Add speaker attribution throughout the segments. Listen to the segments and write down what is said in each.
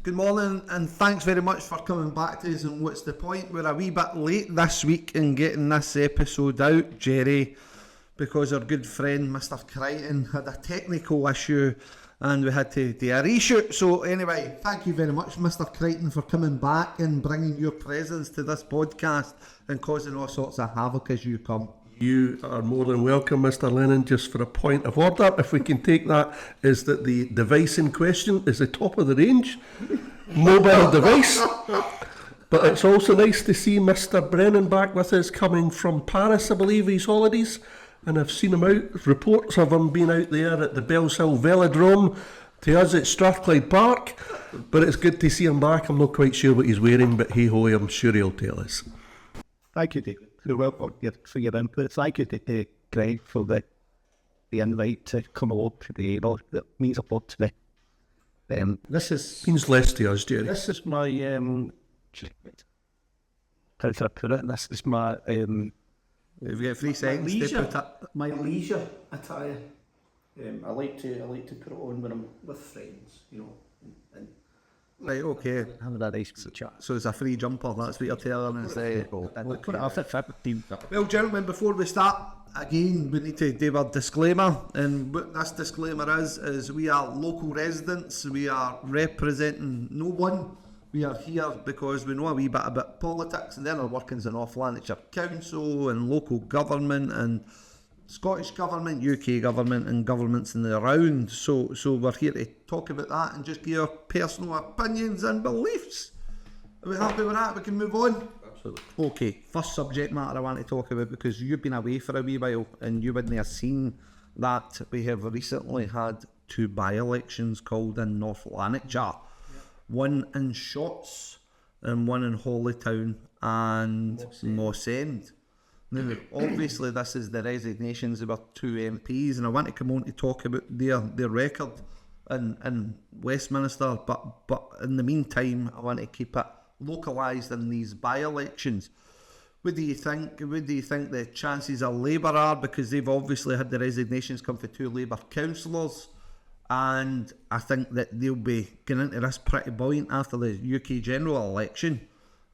Speaker 1: Good morning, and thanks very much for coming back to us. And what's the point? We're a wee bit late this week in getting this episode out, Jerry, because our good friend Mr. Crichton had a technical issue and we had to do a reshoot. So anyway, thank you very much, Mr. Crichton, for coming back and bringing your presence to this podcast and causing all sorts of havoc as you come.
Speaker 2: You are more than welcome, Mr. Lennon. Just for a point of order, if we can take that, is that the device in question is the top of the range mobile device. But it's also nice to see Mr. Brennan back with us, coming from Paris, I believe, his holidays. And I've seen him out, reports of him being out there at the Bellshill Velodrome. To us, it's Strathclyde Park. But it's good to see him back. I'm not quite sure what he's wearing, but hey-ho, I'm sure he'll tell us.
Speaker 3: Thank you, David. For your input. Thank you to Greg for the invite to come along today. That means a lot to me. This
Speaker 2: means less to us, Jerry.
Speaker 3: This is my how can I put it? This is my
Speaker 1: We've got 3 seconds to put it.
Speaker 3: My leisure attire. I like to put it on when I'm with friends, you know. And
Speaker 1: Right, okay.
Speaker 3: having a nice chat.
Speaker 1: So it's a free jumper, that's what you're telling us.
Speaker 3: We'll put it off at 15.
Speaker 1: Well, gentlemen, before we start, again, we need to do our disclaimer. And what this disclaimer is we are local residents. We are representing no one. We are here because we know a wee bit about politics and then our workings in North Lanarkshire Council and local government and Scottish Government, UK Government and governments in the round. So we're here to talk about that and just give our personal opinions and beliefs. Are we happy with that? We can move on?
Speaker 2: Absolutely.
Speaker 1: Okay, first subject matter I want to talk about, because you've been away for a wee while and you wouldn't have seen that we have recently had 2 by-elections called in North Lanarkshire. One in Shotts and one in Hollytown and Moss End. Now, obviously, this is the resignations of our 2 MPs, and I want to come on to talk about their record in Westminster, but in the meantime, I want to keep it localised in these by-elections. What do you think? What do you think the chances of Labour are? Because they've obviously had the resignations come for 2 Labour councillors, and I think that they'll be getting into this pretty buoyant after the UK general election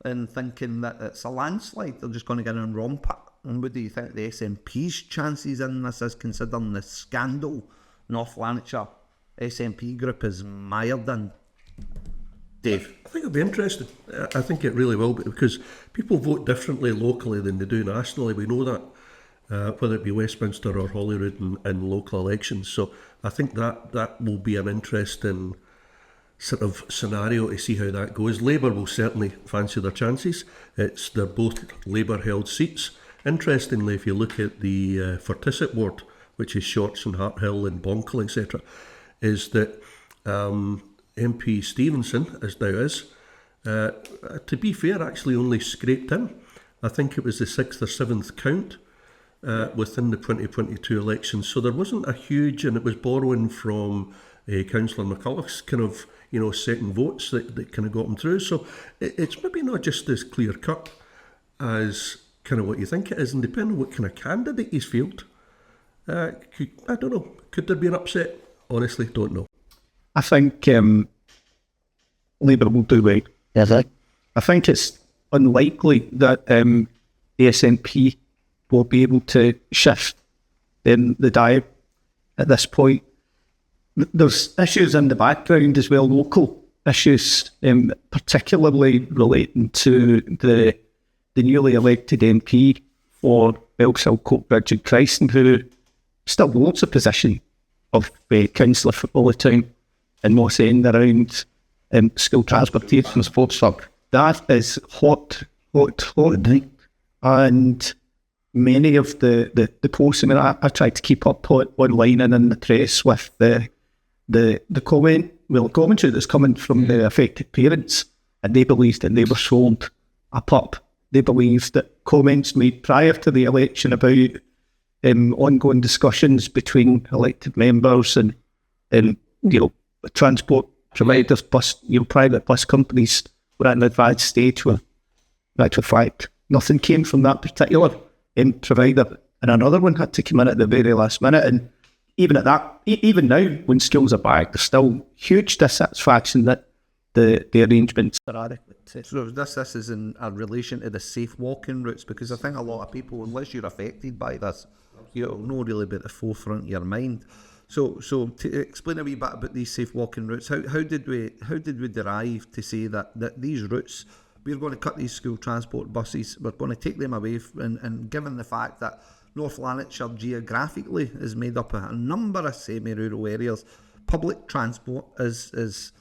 Speaker 1: and thinking that it's a landslide. They're just going to get in and romp it. And what do you think the SNP's chances in this is, considering the scandal North Lanarkshire SNP group is mired in? Dave?
Speaker 2: I think it'll be interesting. I think it really will be, because people vote differently locally than they do nationally. We know that, whether it be Westminster or Holyrood in local elections. So I think that will be an interesting sort of scenario to see how that goes. Labour will certainly fancy their chances. They're both Labour-held seats. Interestingly, if you look at the Fortisset ward, which is Shotts and Harthill and Bonkle, etc., is that MP Stevenson, as now is, to be fair, actually only scraped in. I think it was the 6th or 7th count within the 2022 elections. So there wasn't a huge, and it was borrowing from Councillor McCullough's kind of, second votes that kind of got him through. So it's maybe not just as clear cut as kind of what you think it is, and depending on what kind of candidate he's fielded, I don't know, could there be an upset? Honestly, don't know.
Speaker 3: I think Labour will do right. I think it's unlikely that the SNP will be able to shift in the diet at this point. There's issues in the background as well, local issues, particularly relating to the newly elected MP for Bellshill, Coatbridge and Christen, who still holds the position of councillor for Hollytown and Moss End around school transportation and sports work. That is hot. And many of the posts, I tried to keep up online and in the press with the commentary that's coming from the affected parents, and they believed that they were sold a pup. They believed that comments made prior to the election about ongoing discussions between elected members and transport providers, private bus companies were at an advanced stage where, in actual fact, nothing came from that particular provider, and another one had to come in at the very last minute. And even now, when schools are back, there's still huge dissatisfaction that the arrangements are adequate.
Speaker 1: So this is in relation to the safe walking routes, because I think a lot of people, unless you're affected by this, you'll know really about the forefront of your mind. So to explain a wee bit about these safe walking routes, how did we derive to say that these routes, we're going to cut these school transport buses, we're going to take them away, and given the fact that North Lanarkshire geographically is made up of a number of semi-rural areas, public transport is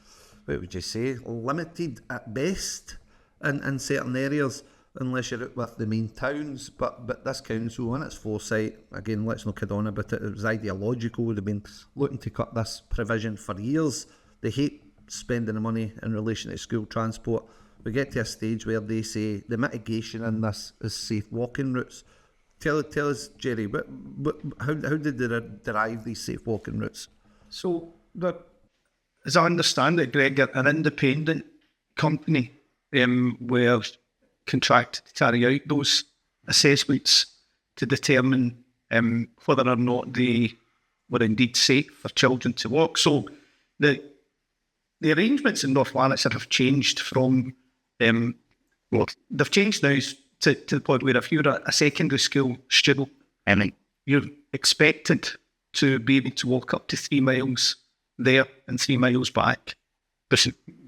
Speaker 1: what would you say, limited at best in certain areas, unless you're out with the main towns. But this council, in its foresight, again, let's not kid on about it, it was ideological. They've been looking to cut this provision for years. They hate spending the money in relation to school transport. We get to a stage where they say the mitigation in this is safe walking routes. Tell us, Jerry, how did they derive these safe walking routes?
Speaker 3: So, as I understand it, Greg, an independent company were contracted to carry out those assessments to determine whether or not they were indeed safe for children to walk. So the arrangements in North Lanarkshire have changed from, they've changed now to the point where if you're a secondary school student, you're expected to be able to walk up to 3 miles there and 3 miles back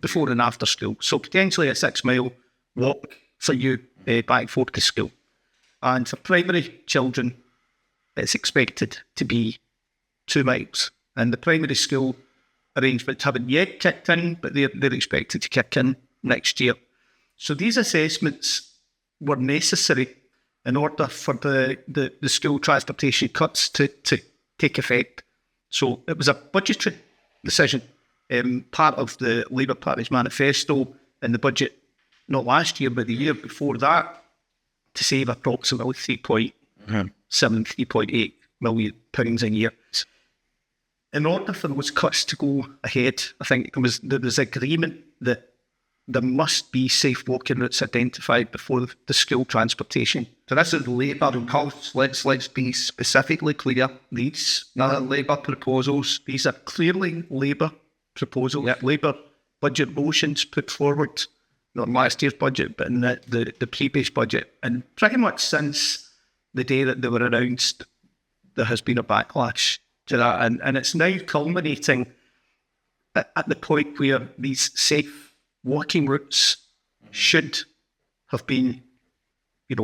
Speaker 3: before and after school. So potentially a 6 mile walk for you back forth to school. And for primary children, it's expected to be 2 miles. And the primary school arrangements haven't yet kicked in, but they're expected to kick in next year. So these assessments were necessary in order for the school transportation cuts to take effect. So it was a budgetary decision, part of the Labour Party's manifesto in the budget, not last year, but the year before that, to save approximately 3.8 million pounds a year. In order for those cuts to go ahead, I think there was agreement that there must be safe walking routes identified before the school transportation.
Speaker 1: So this is Labour impulse. Let's be specifically clear. These are Labour proposals.
Speaker 3: These are clearly Labour proposals.
Speaker 1: Yep.
Speaker 3: Labour budget motions put forward, not last year's budget, but in the previous budget. And pretty much since the day that they were announced, there has been a backlash to that. And it's now culminating at the point where these safe walking routes should have been,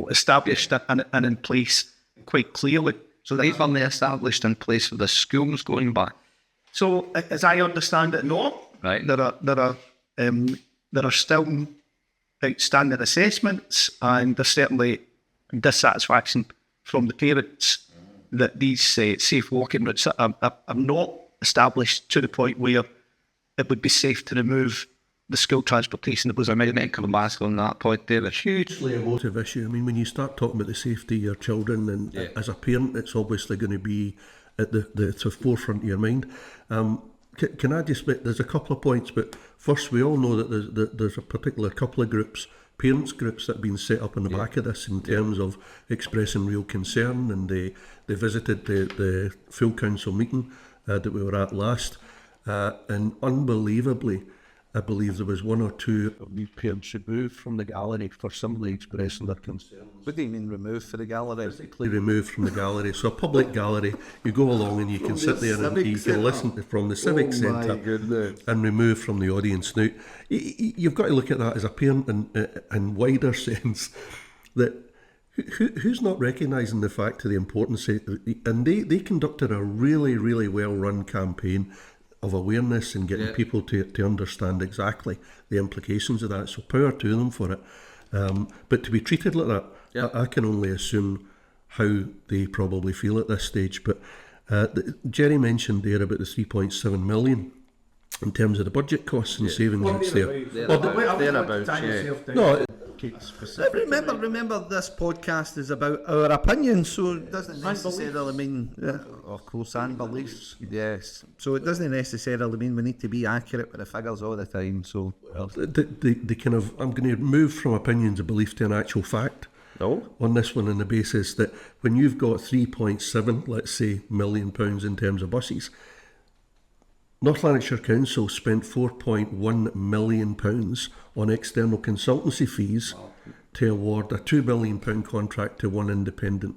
Speaker 3: established and in place quite clearly.
Speaker 1: So they've only established in place for the schools going back.
Speaker 3: So as I understand it, no.
Speaker 1: Right.
Speaker 3: There are still outstanding assessments, and there's certainly dissatisfaction from the parents that these safe walking routes are not established to the point where it would be safe to remove the school transportation that was made come back on that point there. A hugely
Speaker 2: emotive issue. I mean, when you start talking about the safety of your children, and as a parent, it's obviously going to be at the forefront of your mind. Can I just make, there's a couple of points, but first we all know that there's a particular couple of groups, parents groups, that have been set up on the back of this in terms of expressing real concern, and they visited the full council meeting that we were at last, and unbelievably, I believe there was one or two of these parents removed from the gallery for simply expressing their concerns.
Speaker 1: What do you mean removed from the gallery?
Speaker 2: Physically removed from the gallery. So a public gallery, you go along and you can sit there and you can listen from the Civic Centre and removed from the audience. Now, you've got to look at that as a parent in wider sense, that who's not recognising the fact of the importance of, and they conducted a really, really well-run campaign of awareness and getting people to understand exactly the implications of that. So power to them for it. But to be treated like that, I can only assume how they probably feel at this stage. But Jerry mentioned there about the 3.7 million in terms of the budget costs and savings that's there.
Speaker 1: Remember, this podcast is about our opinions, so it doesn't necessarily mean, of course, and beliefs. Yes, so it doesn't necessarily mean we need to be accurate with the figures all the time. So
Speaker 2: the kind of, I'm going to move from opinions of belief to an actual fact. On this one, on the basis that when you've got 3.7, let's say, £1 million in terms of buses, North Lanarkshire Council spent £4.1 million on external consultancy fees to award a £2 million contract to one independent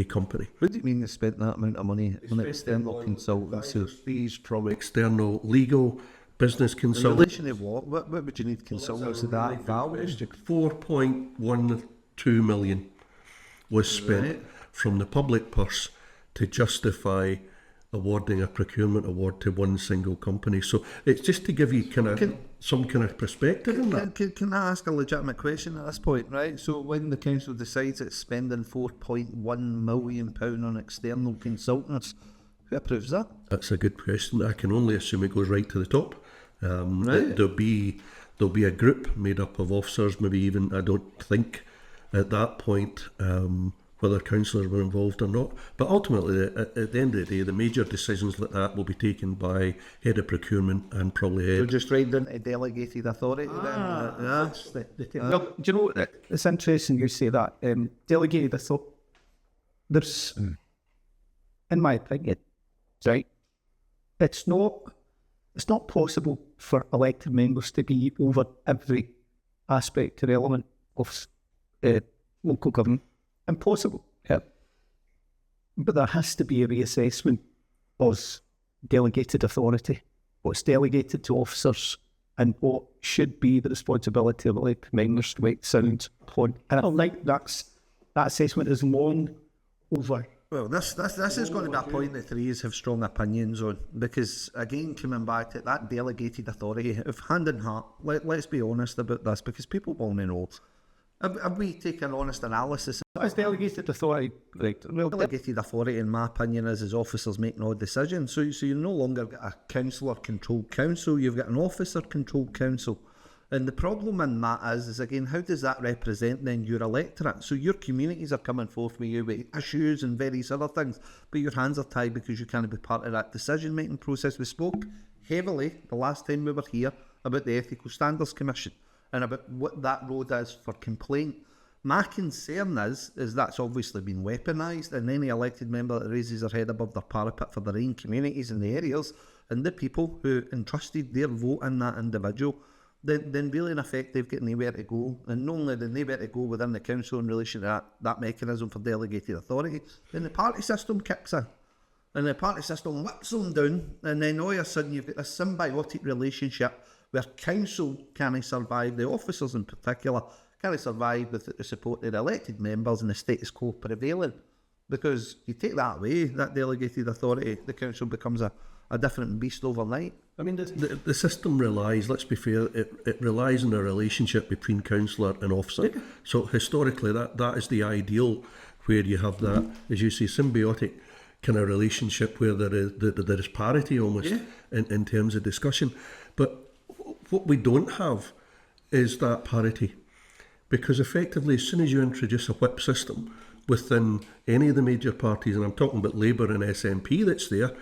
Speaker 2: company.
Speaker 1: What do you mean they spent that amount of money on external consultancy fees from
Speaker 2: External legal, business
Speaker 1: in
Speaker 2: consultancy.
Speaker 1: relation to what? What would you need consultancy that value?
Speaker 2: 4.12 million was spent from the public purse to justify awarding a procurement award to one single company. So it's just to give you some kind of perspective in that.
Speaker 1: Can I ask a legitimate question at this point, right? So when the council decides it's spending £4.1 million on external consultants, who approves that?
Speaker 2: That's a good question. I can only assume it goes right to the top. There'll be a group made up of officers, maybe even, I don't think at that point whether councillors were involved or not. But ultimately, at the end of the day, the major decisions like that will be taken by head of procurement and probably
Speaker 1: So
Speaker 2: head.
Speaker 1: just right down to delegated authority then?
Speaker 3: Well, do you know, it's interesting you say that. Delegated authority, there's, in my opinion, right, it's not possible for elected members to be over every aspect or element of local government. Impossible. Yeah. But there has to be a reassessment of delegated authority, what's delegated to officers, and what should be the responsibility of elected members to make sound upon. And I don't think that assessment is long over.
Speaker 1: Well, this is going to be a point that Threes have strong opinions on, because again, coming back to that delegated authority, if hand in heart, let's be honest about this, because people want to know. Have we taken an honest analysis?
Speaker 3: As delegated authority, right? Well,
Speaker 1: Delegated authority, in my opinion, is officers making all decisions. So you no longer got a councillor-controlled council, you've got an officer-controlled council. And the problem in that is again, how does that represent then your electorate? So your communities are coming forth with you with issues and various other things, but your hands are tied because you can't be part of that decision-making process. We spoke heavily the last time we were here about the Ethical Standards Commission and about what that road is for complaint. My concern is that's obviously been weaponised, and any elected member that raises their head above their parapet for their own communities and the areas and the people who entrusted their vote in that individual, then really in effect they've got nowhere to go. And not only do they nowhere to go within the council in relation to that mechanism for delegated authority, then the party system kicks in. And the party system whips them down, and then all of a sudden you've got a symbiotic relationship where council can't survive, the officers in particular can't survive without the support of the elected members and the status quo prevailing. Because you take that away, that delegated authority, the council becomes a different beast overnight.
Speaker 2: I mean, the system relies, let's be fair, it relies on a relationship between councillor and officer. Yeah. So historically, that is the ideal, where you have that, as you say, symbiotic kind of relationship where there is parity almost in terms of discussion. But what we don't have is that parity, because effectively, as soon as you introduce a whip system within any of the major parties, and I'm talking about Labour and SNP that's there,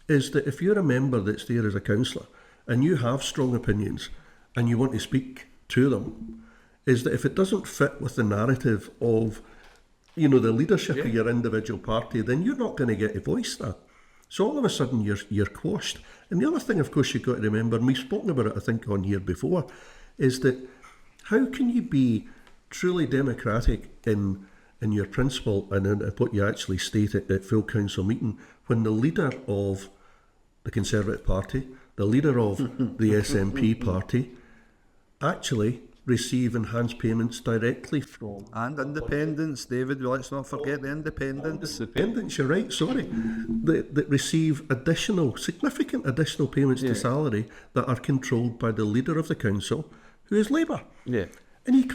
Speaker 2: is that if you're a member that's there as a councillor and you have strong opinions and you want to speak to them, is that if it doesn't fit with the narrative of, the leadership of your individual party, then you're not going to get to voice that. So all of a sudden you're quashed. And the other thing, of course, you've got to remember, and we've spoken about it, I think, on here before, is that how can you be truly democratic in your principle and in what you actually state at full council meeting when the leader of the Conservative Party, the leader of the SNP party, actually receive enhanced payments directly from...
Speaker 1: And independents, David, let's not forget the independents.
Speaker 2: Independents, you're right, sorry. That receive significant additional payments to salary that are controlled by the leader of the council, who is Labour. Yeah. And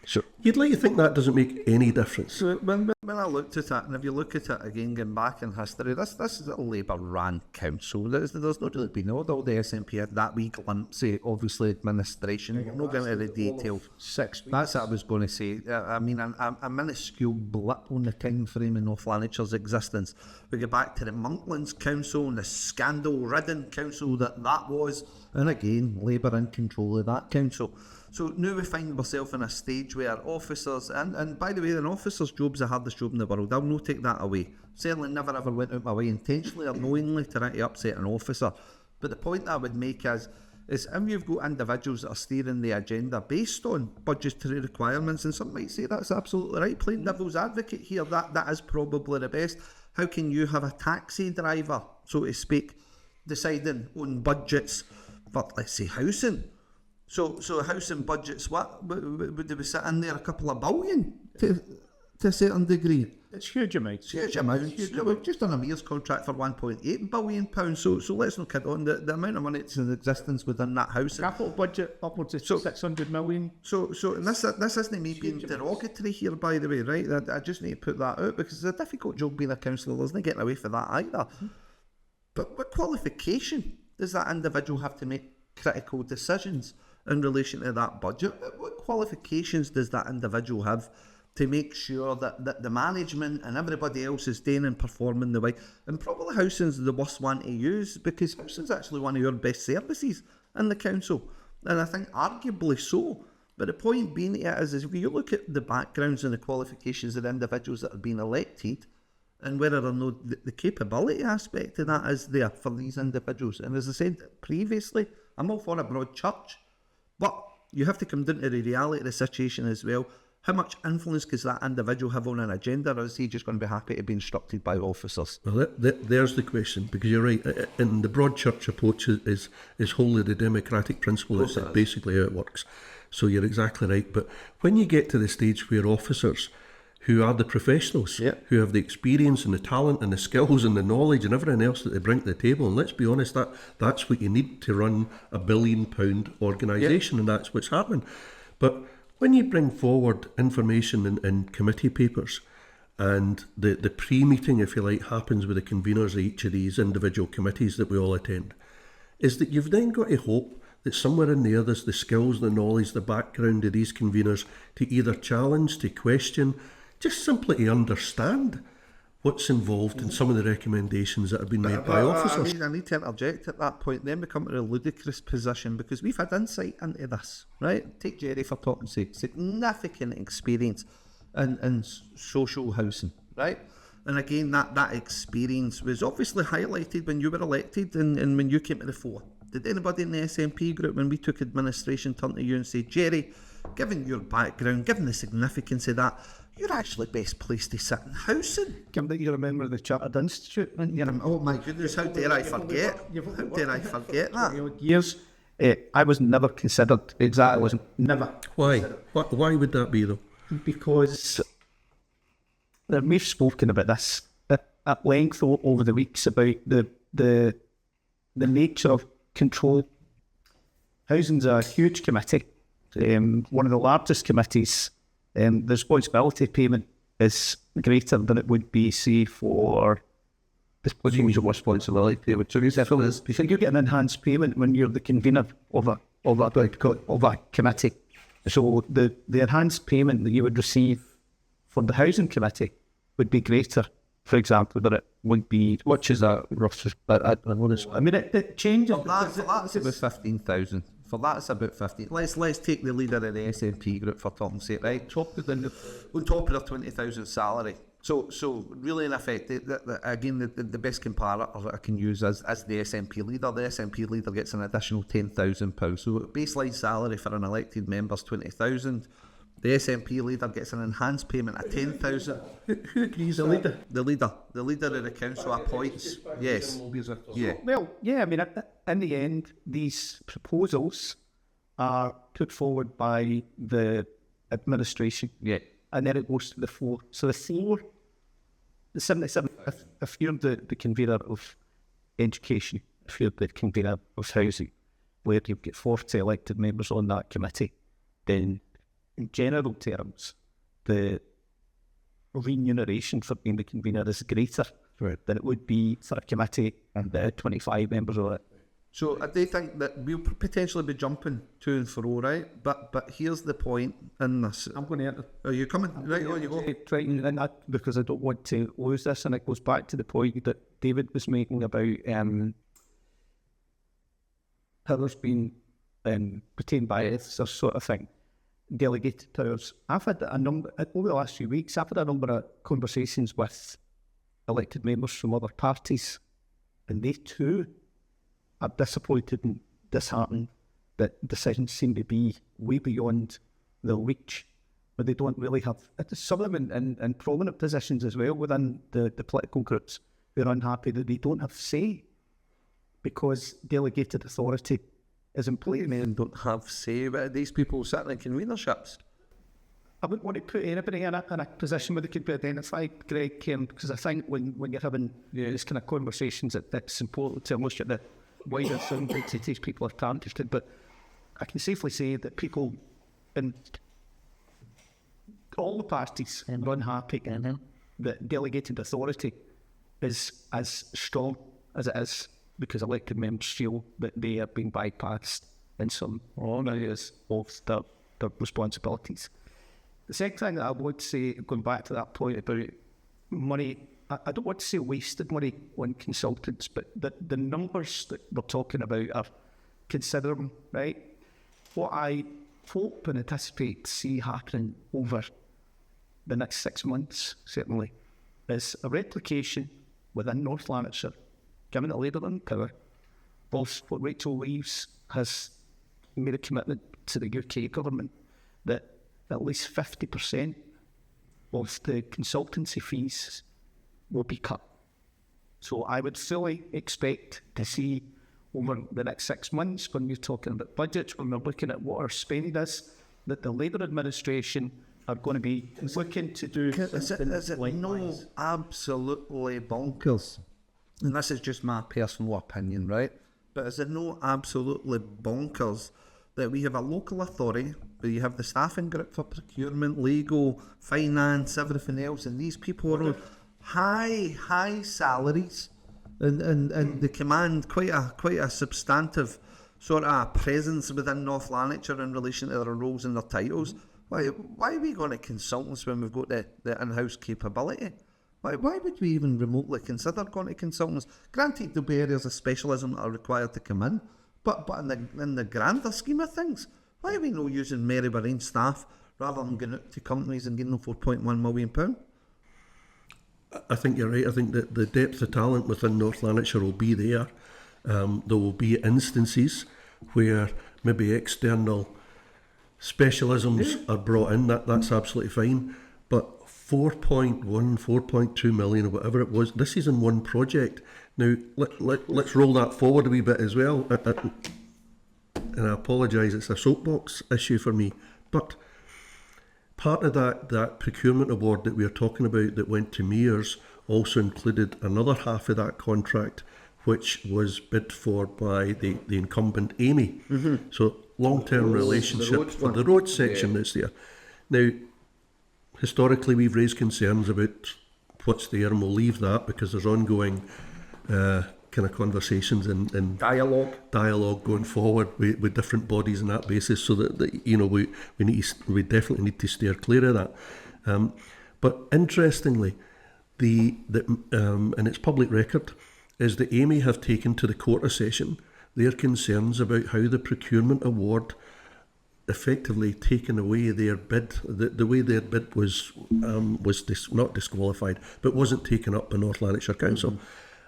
Speaker 1: Sure.
Speaker 2: You'd like to think that doesn't make any difference.
Speaker 1: So when I looked at it, and if you look at it again, going back in history, this is a Labour-ran council. There's not really been all the SNP had that wee glimpse of, obviously, administration. I'm not going into the detail. 6 weeks. That's what I was going to say. I mean, a minuscule blip on the time frame in North Lanarkshire's existence. We go back to the Monklands Council and the scandal-ridden council that was, and again, Labour in control of that council. So now we find ourselves in a stage where officers, and by the way, an officer's job's the hardest job in the world. I'll not take that away. Certainly never ever went out my way intentionally or knowingly to try to upset an officer. But the point I would make is if you've got individuals that are steering the agenda based on budgetary requirements, and some might say that's absolutely right, playing devil's advocate here, that is probably the best. How can you have a taxi driver, so to speak, deciding on budgets for, let's say, housing? So housing budgets, what would they be sitting there, a couple of billion to a certain degree?
Speaker 3: It's huge amounts.
Speaker 1: Huge amounts. We've just done a mayor's contract for £1.8 billion. So let's not kid on. The amount of money that's in existence within that housing.
Speaker 3: Capital budget upwards of 600 million.
Speaker 1: So and this isn't me being derogatory here, by the way, right? I just need to put that out because it's a difficult job being a councillor. There's no getting away from that either. But what qualification does that individual have to make critical decisions in relation to that budget? What qualifications does that individual have to make sure that the management and everybody else is doing and performing the way? And probably housing's the worst one to use because housing's actually one of your best services in the council, and I think arguably so. But the point being is if you look at the backgrounds and the qualifications of the individuals that have been elected, and whether or not the capability aspect of that is there for these individuals. And as I said previously, I'm all for a broad church, but you have to come down to the reality of the situation as well. How much influence does that individual have on an agenda, or is he just going to be happy to be instructed by officers?
Speaker 2: Well, there's the question, because you're right. In the broad church approach is wholly the democratic principle. That's basically how it works. So you're exactly right. But when you get to the stage where officers who are the professionals, who have the experience and the talent and the skills and the knowledge and everything else that they bring to the table, and let's be honest, that's what you need to run a £1 billion organisation, and that's what's happening. But when you bring forward information in committee papers, and the pre-meeting, if you like, happens with the conveners of each of these individual committees that we all attend, is that you've then got to hope that somewhere in there there's the skills, the knowledge, the background of these conveners to either challenge, to question, just simply to understand what's involved in some of the recommendations that have been made by officers.
Speaker 1: I need to interject at that point. Then we come to a ludicrous position because we've had insight into this, right? Take Jerry for talking's sake. Significant experience in social housing, right? And again, that experience was obviously highlighted when you were elected and when you came to the fore. Did anybody in the SNP group, when we took administration, turn to you and say, Jerry, given your background, given the significance of that, you're actually best placed to sit in housing?
Speaker 3: Given that you're a member of the Chartered Institute, and you're
Speaker 1: oh my goodness, how dare I forget? How dare I forget that?
Speaker 3: Years, I was never considered. Exactly, wasn't never.
Speaker 2: Why? Why would that be though?
Speaker 3: Because we've spoken about this at length over the weeks about the nature of control. Housing's a huge committee, one of the largest committees. The responsibility payment is greater than it would be, say, for disposal responsibility payment. So you get an enhanced payment when you're the convener of a committee. So the enhanced payment that you would receive for the housing committee would be greater, for example, than it would be. Which is a rough. I mean, it changes.
Speaker 1: Well, that's about 15,000. For that, it's about 15. Let's take the leader of the SNP group for talking's sake, right? On top of their 20,000 salary. So really, in effect, again, the best comparator I can use is the SNP leader. The SNP leader gets an additional £10,000. So baseline salary for an elected member is 20,000. The SNP leader gets an enhanced payment of 10,000.
Speaker 3: Who agrees? The leader.
Speaker 1: The leader of the council appoints. Yes. Yeah.
Speaker 3: Well, yeah. I mean, in the end, these proposals are put forward by the administration.
Speaker 1: Yeah.
Speaker 3: And then it goes to the floor. So the 77. If you're the convener of education, if you're the convener of housing, where you've got 40 elected members on that committee, then in general terms, the remuneration for being the convener is greater than it would be for a committee and 25 members of it.
Speaker 1: So I do think that we'll potentially be jumping to and fro, right? But here's the point in this.
Speaker 3: I'm going to enter.
Speaker 1: Are you coming? Right, on you go.
Speaker 3: Because I don't want to lose this, and it goes back to the point that David was making about how there's been retained by this sort of thing, delegated powers. I've had a number, over the last few weeks, I've had a number of conversations with elected members from other parties, and they too are disappointed and disheartened that decisions seem to be way beyond their reach, but they don't really have, some of them in prominent positions as well within the political groups, they're unhappy that they don't have say because delegated authority is in place.
Speaker 1: Men don't have say, but these people sitting in convenerships.
Speaker 3: I wouldn't want to put anybody in a position where they could be identified, Greg, because I think when you're having these kind of conversations, it's important to look at the wider thing to these people are targeted. But I can safely say that people in all the parties are unhappy that delegated authority is as strong as it is because elected members feel that they are being bypassed in some areas of their responsibilities. The second thing that I would say, going back to that point about money, I don't want to say wasted money on consultants, but the numbers that we're talking about are considerable, right? What I hope and anticipate to see happening over the next 6 months, certainly, is a replication within North Lanarkshire, given the Labour in power, of what Rachel Reeves has made a commitment to the UK government that at least 50% of the consultancy fees will be cut. So I would fully expect to see over the next 6 months, when we're talking about budgets, when we're looking at what our spend is, that the Labour administration are going to be looking to do
Speaker 1: Is it no absolutely bonkers? And this is just my personal opinion, right? But is it no absolutely bonkers that we have a local authority where you have the staffing group for procurement, legal, finance, everything else, and these people are on high salaries and they command quite a substantive sort of presence within North Lanarkshire in relation to their roles and their titles. Why are we going to consultants when we've got the in-house capability? Why would we even remotely consider going to consultants? Granted, there'll be areas of specialism that are required to come in, but in the grander scheme of things, why are we not using Maryborough staff rather than going out to companies and getting them £4.1 million?
Speaker 2: I think you're right. I think that the depth of talent within North Lanarkshire will be there. There will be instances where maybe external specialisms are brought in. That's absolutely fine. But 4.2 million or whatever it was, this is in one project. Now, let's roll that forward a wee bit as well. And I apologise, it's a soapbox issue for me. But part of that procurement award that we are talking about that went to Mears also included another half of that contract, which was bid for by the incumbent Amy. Mm-hmm. So long-term relationship for the road section that's there. Now, historically, we've raised concerns about what's there, and we'll leave that because there's ongoing kind of conversations and dialogue going forward with different bodies on that basis, so that we definitely need to steer clear of that. But interestingly, and it's public record, is that Amy have taken to the Court of Session their concerns about how the procurement award effectively taken away their bid, the way their bid was not disqualified, but wasn't taken up by North Lanarkshire Council. Mm-hmm.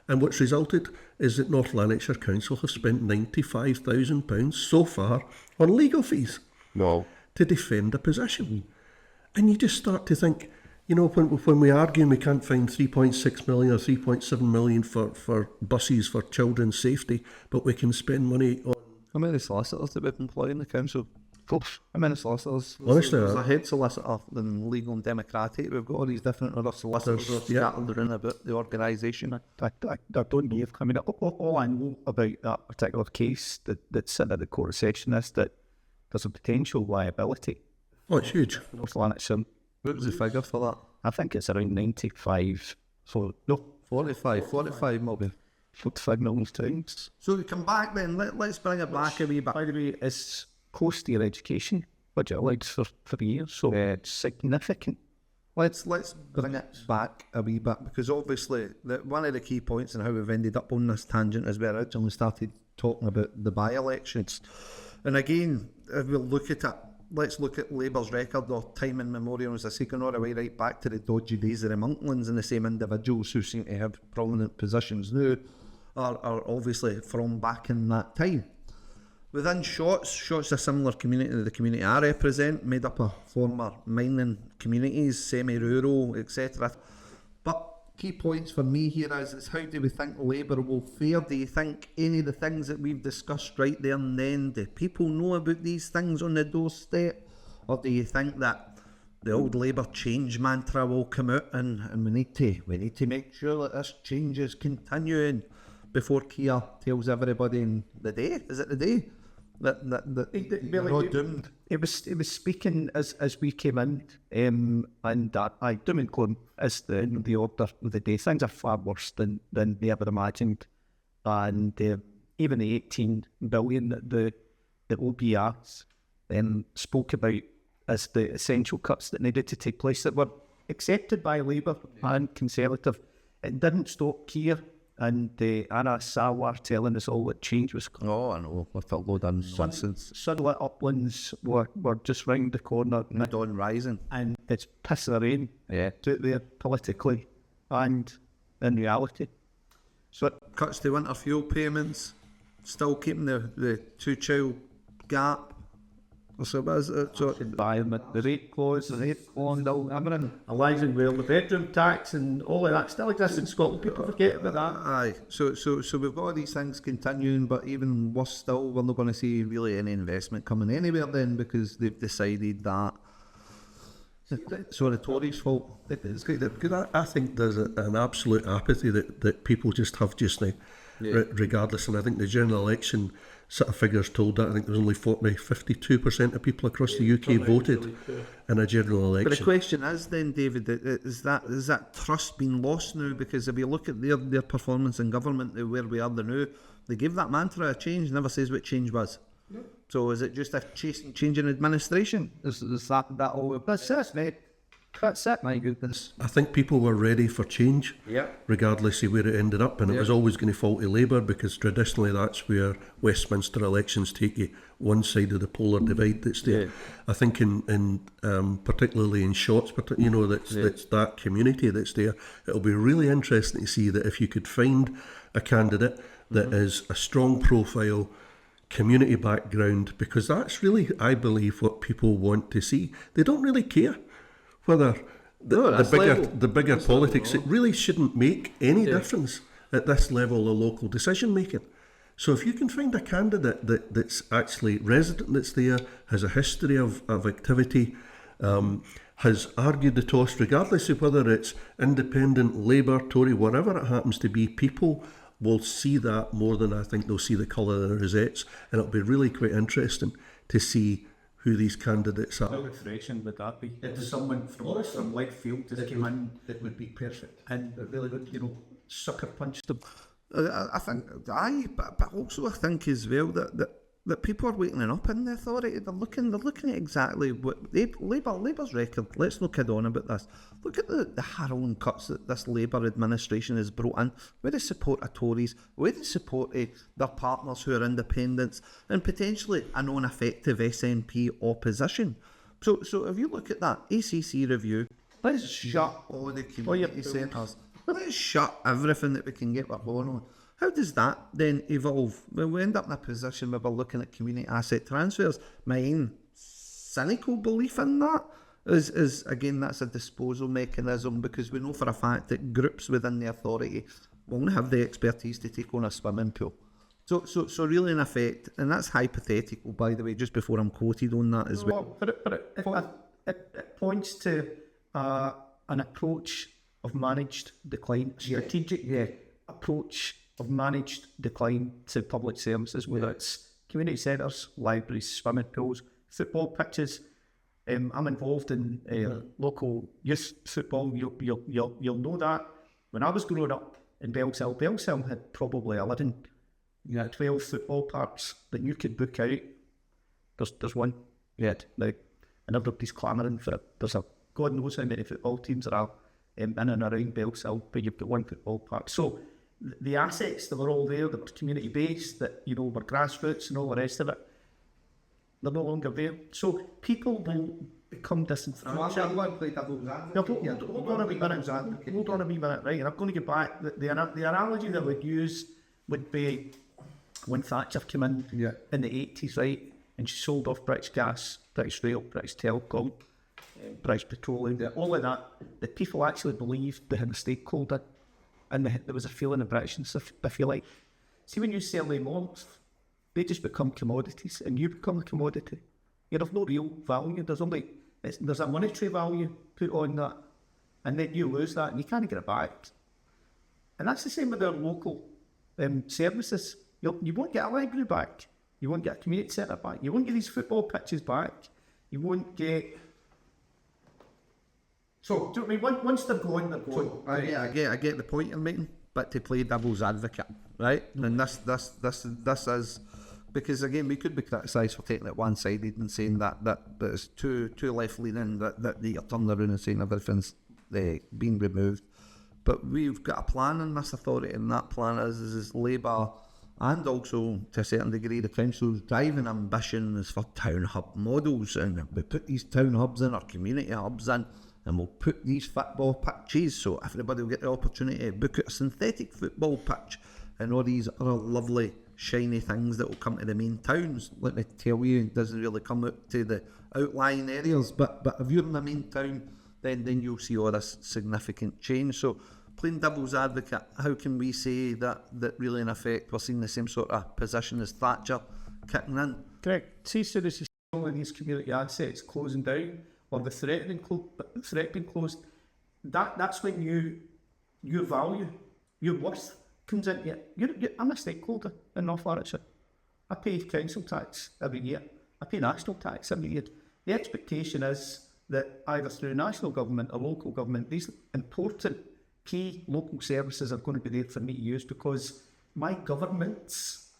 Speaker 2: And what's resulted is that North Lanarkshire Council have spent £95,000 so far on legal fees to defend a position. And you just start to think, when we argue and we can't find 3.6 million or 3.7 million for buses for children's safety, but we can spend money on...
Speaker 1: How many solicitors that we've employed in the council? How many solicitors?
Speaker 2: Honestly,
Speaker 1: there's a head solicitor in Legal and Democratic. We've got all these different other solicitors scattered around about the organisation.
Speaker 3: I don't give. I mean, all I know about that particular case that's sitting at the Court of Session is that there's a potential liability.
Speaker 2: Oh, it's huge.
Speaker 3: North Lanarkshire.
Speaker 1: What was the figure for that?
Speaker 3: I think it's around 95. So, no.
Speaker 1: 45 maybe.
Speaker 3: 45 million pounds.
Speaker 1: So we come back then, let's bring it back a wee bit.
Speaker 3: By the way, it's close to your education budget allowed for years, so it's significant.
Speaker 1: Let's bring it back a wee bit, because obviously one of the key points and how we've ended up on this tangent is we originally started talking about the by-elections. And again, if we look at it, let's look at Labour's record of time in memoriam, as I say, going all the way right back to the dodgy days of the Monklands, and the same individuals who seem to have prominent positions now are obviously from back in that time. Within Shot's a similar community to the community I represent, made up of former mining communities, semi-rural, etc. But key points for me here is how do we think Labour will fare? Do you think any of the things that we've discussed right there and then, do people know about these things on the doorstep? Or do you think that the old Labour change mantra will come out and we need to make sure that this change is continuing before Keir tells everybody in the day? Is it the day? That we're all doomed.
Speaker 3: It was speaking as we came in, and I doom and gloom is the order of the day. Things are far worse than they ever imagined, and even the 18 billion that the OBRs spoke about as the essential cuts that needed to take place that were accepted by Labour and Conservative. It didn't stop Keir and Anna Sawar telling us all that change was coming.
Speaker 1: Oh, I know. With a load of nonsense.
Speaker 3: Sunlit uplands were just round the corner.
Speaker 1: Dawn rising.
Speaker 3: And it's pissing rain out there politically and in reality. So
Speaker 1: Cuts to winter fuel payments, still keeping the two-child gap. So what is it? So
Speaker 3: environment, the rate clause, everything, aligning with the bedroom tax and all of that still exists in Scotland. People forget about that.
Speaker 1: Aye. So we've got all these things continuing, but even worse still, we're not going to see really any investment coming anywhere then, because they've decided that. So the Tories' fault.
Speaker 2: It's good because I think there's an absolute apathy that people just have just now, regardless. And I think the general election sort of figures told that. I think there was only 52% of people across the UK voted in a general election.
Speaker 1: But the question is then, David, is that trust been lost now? Because if you look at their performance in government, where we are now, they gave that mantra a change, never says what change was. No. So is it just a change in administration? Is that all?
Speaker 3: That's it, mate. That's it, my goodness.
Speaker 2: I think people were ready for change, regardless of where it ended up, and it was always going to fall to Labour, because traditionally that's where Westminster elections take you, one side of the polar divide that's there. I think in particularly in Shotts, that's that community that's there. It'll be really interesting to see that if you could find a candidate that is a strong profile, community background, because that's really, I believe, what people want to see. They don't really care whether the bigger politics, it really shouldn't make any difference at this level of local decision making. So if you can find a candidate that's actually resident, that's there, has a history of activity, has argued the toss, regardless of whether it's independent, Labour, Tory, whatever it happens to be, people will see that more than I think they'll see the colour of the rosettes, and it'll be really quite interesting to see who these candidates are.
Speaker 3: How refreshing would that be? If someone from left field just came in, it would be perfect. And it really would, sucker punch them.
Speaker 1: I think, but also I think as well that people are waking up in the authority. They're looking at exactly what Labour's record. Let's not kid on about this. Look at the harrowing cuts that this Labour administration has brought in, with the support of Tories, with the support of their partners who are independents, and potentially a non-effective SNP opposition. So if you look at that ACC review, let's shut all the community centres. Let's shut everything that we can get our horn on. How does that then evolve? When we end up in a position where we're looking at community asset transfers, my own cynical belief in that is again, that's a disposal mechanism, because we know for a fact that groups within the authority won't have the expertise to take on a swimming pool. So really in effect, and that's hypothetical, by the way, just before I'm quoted on that as well.
Speaker 3: But it points to an approach of managed decline, strategic approach of managed decline to public services, whether it's community centres, libraries, swimming pools, football pitches. I'm involved in local youth football. You'll know that. When I was growing up in Bellshill had probably 11, 12 football parks that you could book out. There's one yet now, and everybody's clamouring for it. There's God knows how many football teams there are in and around Bellshill, but you've got one football park. So the assets that were all there, that were community based, that were grassroots and all the rest of it, They're no longer there. So people will become disenfranchised. Hold on a wee minute, right? And I'm going to get back. The analogy that we'd use would be when Thatcher came in the 80s, right? And she sold off British Gas, British Rail, British Telecom, British Petroleum, all of that. The people actually believed they had a stakeholder, and there was a feeling of Britishness, if you like. See, when you sell them off, they just become commodities, and you become a commodity. You have no real value. There's a monetary value put on that, and then you lose that, and you can't get it back. And that's the same with our local services. You won't get a library back. You won't get a community centre back. You won't get these football pitches back. You won't get. So, do you know what I mean? Once they're gone, they're gone.
Speaker 1: I get the point you're making, but to play devil's advocate, right? And this is because again we could be criticised for taking it one-sided and saying that it's too left-leaning, that you're turning around and saying everything's been removed. But we've got a plan in this authority, and that plan is Labour and also to a certain degree the council's driving ambition is for town hub models, and we put these town hubs in, or community hubs in, and we'll put these football pitches so everybody will get the opportunity to book a synthetic football pitch and all these other lovely shiny things that will come to the main towns. Let me tell you, it doesn't really come out to the outlying areas, but if you're in the main town, then you'll see all this significant change. So playing devil's advocate, how can we say that really in effect we're seeing the same sort of position as Thatcher kicking in?
Speaker 3: Correct. See, so as you see all of these community assets closing down, or the threat being closed, that's when your value, your worth comes into it. I'm a stakeholder in North Lanarkshire. I pay council tax every year. I pay national tax every year. The expectation is that either through national government or local government, these important key local services are going to be there for me to use because my governments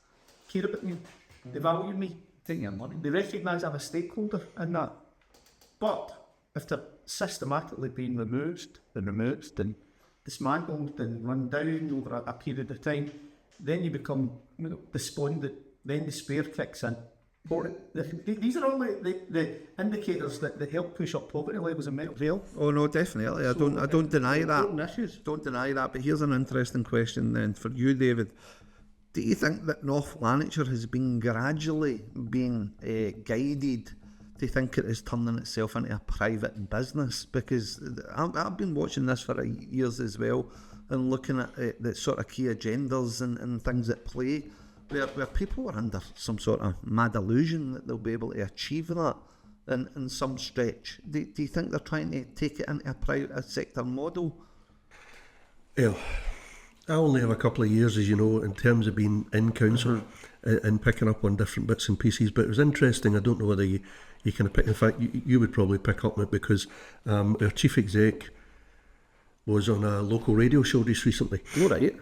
Speaker 3: care about me. They value me. They recognise I'm a stakeholder in that. But if they're systematically being removed and dismantled and run down over a period of time, then you become despondent, then despair kicks in. These are all the indicators that help push up poverty levels in mental health.
Speaker 1: Oh no, definitely. I don't deny that.
Speaker 3: Issues.
Speaker 1: Don't deny that. But here's an interesting question then for you, David. Do you think that North Lanarkshire has been gradually being guided to think it is turning itself into a private business? Because I've been watching this for years as well and looking at the sort of key agendas and things at play where people are under some sort of mad illusion that they'll be able to achieve that in some stretch. Do you think they're trying to take it into a private sector model?
Speaker 2: Yeah. I only have a couple of years, as you know, in terms of being in council and picking up on different bits and pieces, but it was interesting. I don't know whether you kind of pick, in fact, you would probably pick up on it because our chief exec was on a local radio show just recently.
Speaker 1: All right.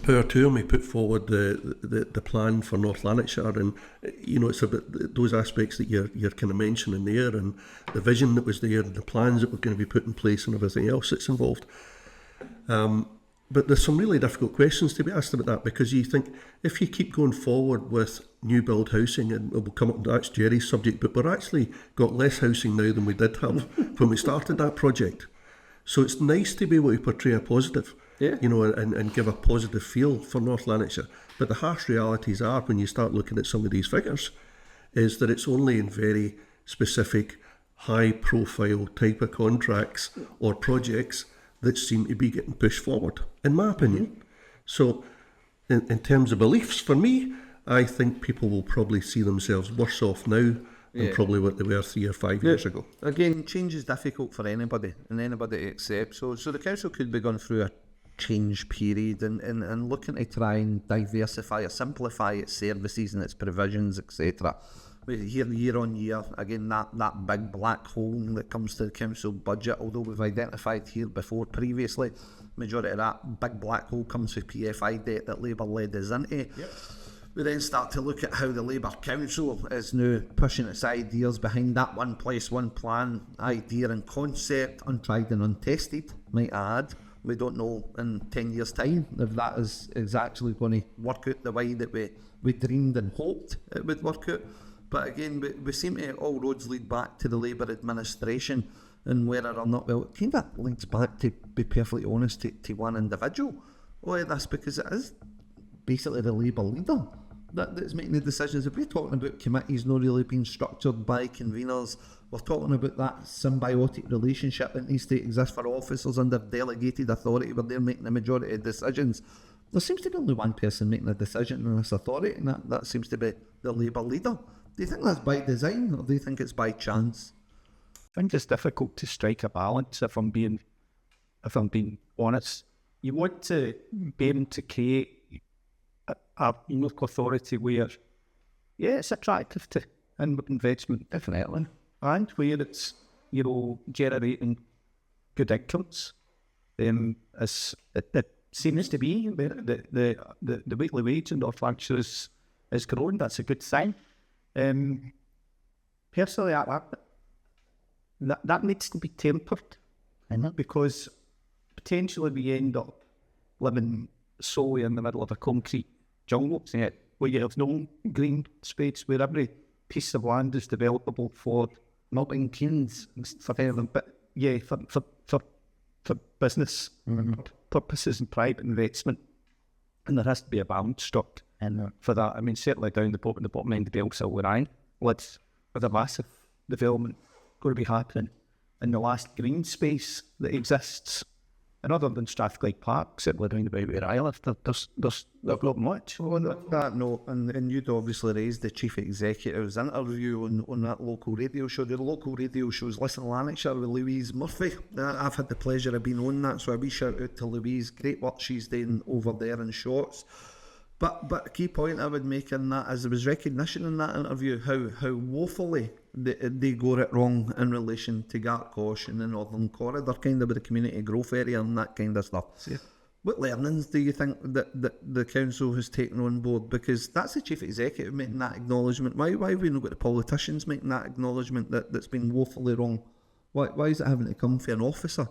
Speaker 2: Power to him, he put forward the plan for North Lanarkshire, and it's about those aspects that you're kind of mentioning there, and the vision that was there, and the plans that were going to be put in place, and everything else that's involved. But there's some really difficult questions to be asked about that, because you think if you keep going forward with new build housing, and we'll come up, that's Jerry's subject, but we're actually got less housing now than we did have when we started that project. So it's nice to be able to portray a positive, and give a positive feel for North Lanarkshire. But the harsh realities are, when you start looking at some of these figures, is that it's only in very specific, high-profile type of contracts or projects that seem to be getting pushed forward, in my opinion. So, in terms of beliefs, for me, I think people will probably see themselves worse off now than probably what they were 3 or 5 years ago.
Speaker 1: Again, change is difficult for anybody and anybody to accept. So the council could be going through a change period and looking to try and diversify or simplify its services and its provisions, etc. We hear year on year, again, that big black hole that comes to the council budget, although we've identified here before previously, majority of that big black hole comes with PFI debt that Labour led us into. Yep. We then start to look at how the Labour Council is now pushing its ideas behind that one place, one plan idea and concept, untried and untested, might I add. We don't know in 10 years' time if that is actually going to work out the way that we dreamed and hoped it would work out. But again, we seem to all roads lead back to the Labour administration, and whether or not, well, it kind of links back, to be perfectly honest, to one individual. All this, because it is basically the Labour leader that's making the decisions. If we're talking about committees not really being structured by conveners, we're talking about that symbiotic relationship that needs to exist for officers under delegated authority where they're making the majority of decisions. There seems to be only one person making a decision in this authority, and that seems to be the Labour leader. Do you think that's by design, or do you think it's by chance?
Speaker 3: I think it's difficult to strike a balance, if I'm being honest. You want to be able to create a local authority where, yeah, it's attractive to inward investment, definitely, and where it's, you know, generating good incomes. It seems to be the weekly wage in North Lanarkshire is growing. That's a good thing. Personally, that needs to be tempered, because potentially we end up living solely in the middle of a concrete jungle, where you have no green space, where every piece of land is developable for milking kids for them, but yeah, for business purposes and private investment, and there has to be a balance struck for that. I mean, certainly down the bottom end of the Elsilver Line, with a massive development going to be happening in the last green space that exists. And other than Strathclyde Park, certainly down about where I live, there's not much.
Speaker 1: On that note, and you'd obviously raised the Chief Executive's interview on that local radio show. The local radio show's Listen Lanarkshire with Louise Murphy. I've had the pleasure of being on that, so a wee shout out to Louise. Great work she's doing over there in Shorts. But a key point I would make in that is there was recognition in that interview how woefully they got it wrong in relation to Gartcosh and the Northern Corridor, kind of with the community growth area and that kind of stuff. Yeah. What learnings do you think that the council has taken on board? Because that's the Chief Executive making that acknowledgement. Why have we not got the politicians making that acknowledgement that's been woefully wrong? Why is it having to come from an officer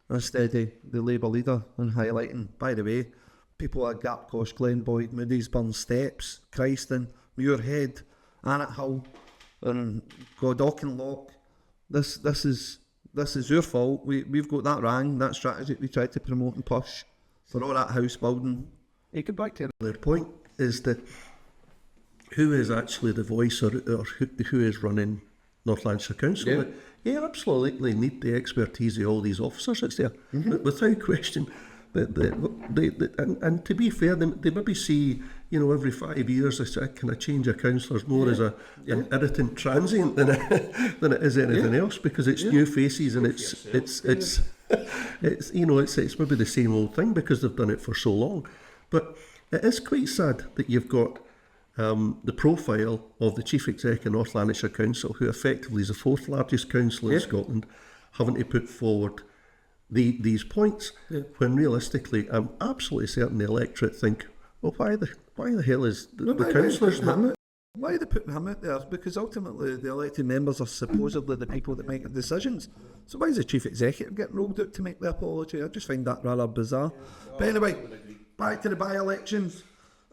Speaker 1: instead of the Labour leader and highlighting, by the way, people at Gartcosh, Glenboyd, Moodiesburn, Steps, Christen, Muirhead, Annett Hill, and Godalkin This is your fault. We've got that wrong. That strategy we tried to promote and push for all that house building.
Speaker 3: You could back to
Speaker 2: the point is that who is actually the voice, or who is running North Lanarkshire Council?
Speaker 1: Yeah.
Speaker 2: You absolutely need the expertise of all these officers that's there, without question. And to be fair, they maybe see, every 5 years a kind of change of councillors more as an irritant transient than it is anything else, because it's new faces and it's maybe the same old thing because they've done it for so long. But it is quite sad that you've got the profile of the Chief Exec of North Lanarkshire Council, who effectively is the fourth largest council in Scotland, having to put forward these points, when realistically I'm absolutely certain the electorate think, well, why the hell is the councillors not?
Speaker 1: Why are they putting him out there? Because ultimately the elected members are supposedly the people that make the decisions. So why is the Chief Executive getting rolled out to make the apology? I just find that rather bizarre. But anyway, back to the by-elections.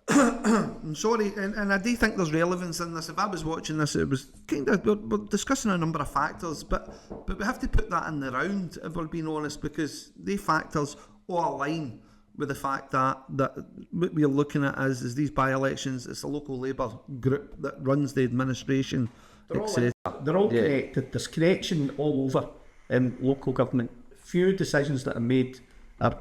Speaker 1: I'm sorry, and I do think there's relevance in this. If I was watching this, it was kind of, we're discussing a number of factors, but we have to put that in the round, if we're being honest, because the factors all align with the fact that what we're looking at is these by-elections, it's a local Labour group that runs the administration, etc.
Speaker 3: They're all connected. There's connection all over local government. Few decisions that are made are,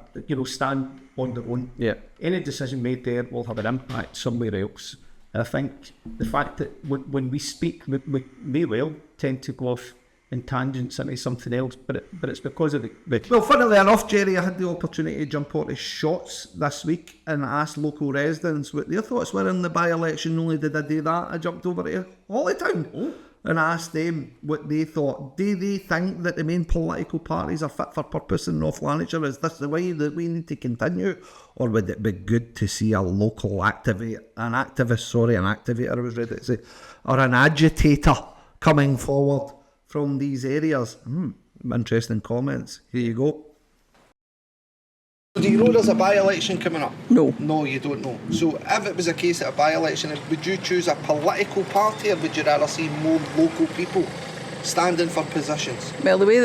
Speaker 3: stand on their own. Yeah. Any decision made there will have an impact somewhere else. And I think the fact that when we speak, we may well tend to go off in tangents into something else, but it's because of the...
Speaker 1: Well, funnily enough, Jerry, I had the opportunity to jump onto Shots this week and ask local residents what their thoughts were in the by-election. Not only did I do that, I jumped over to Hollytown and asked them what they thought. Do they think that the main political parties are fit for purpose in North Lanarkshire? Is this the way that we need to continue? Or would it be good to see a local activator, I was ready to say, or an agitator coming forward from these areas? Interesting comments. Here you go.
Speaker 4: Do
Speaker 1: do you know there's a by-election coming up?
Speaker 4: No.
Speaker 1: No, you don't know. So if it was a case of a by-election, would you choose a political party or would you rather see more local people standing for positions?
Speaker 4: Well, the way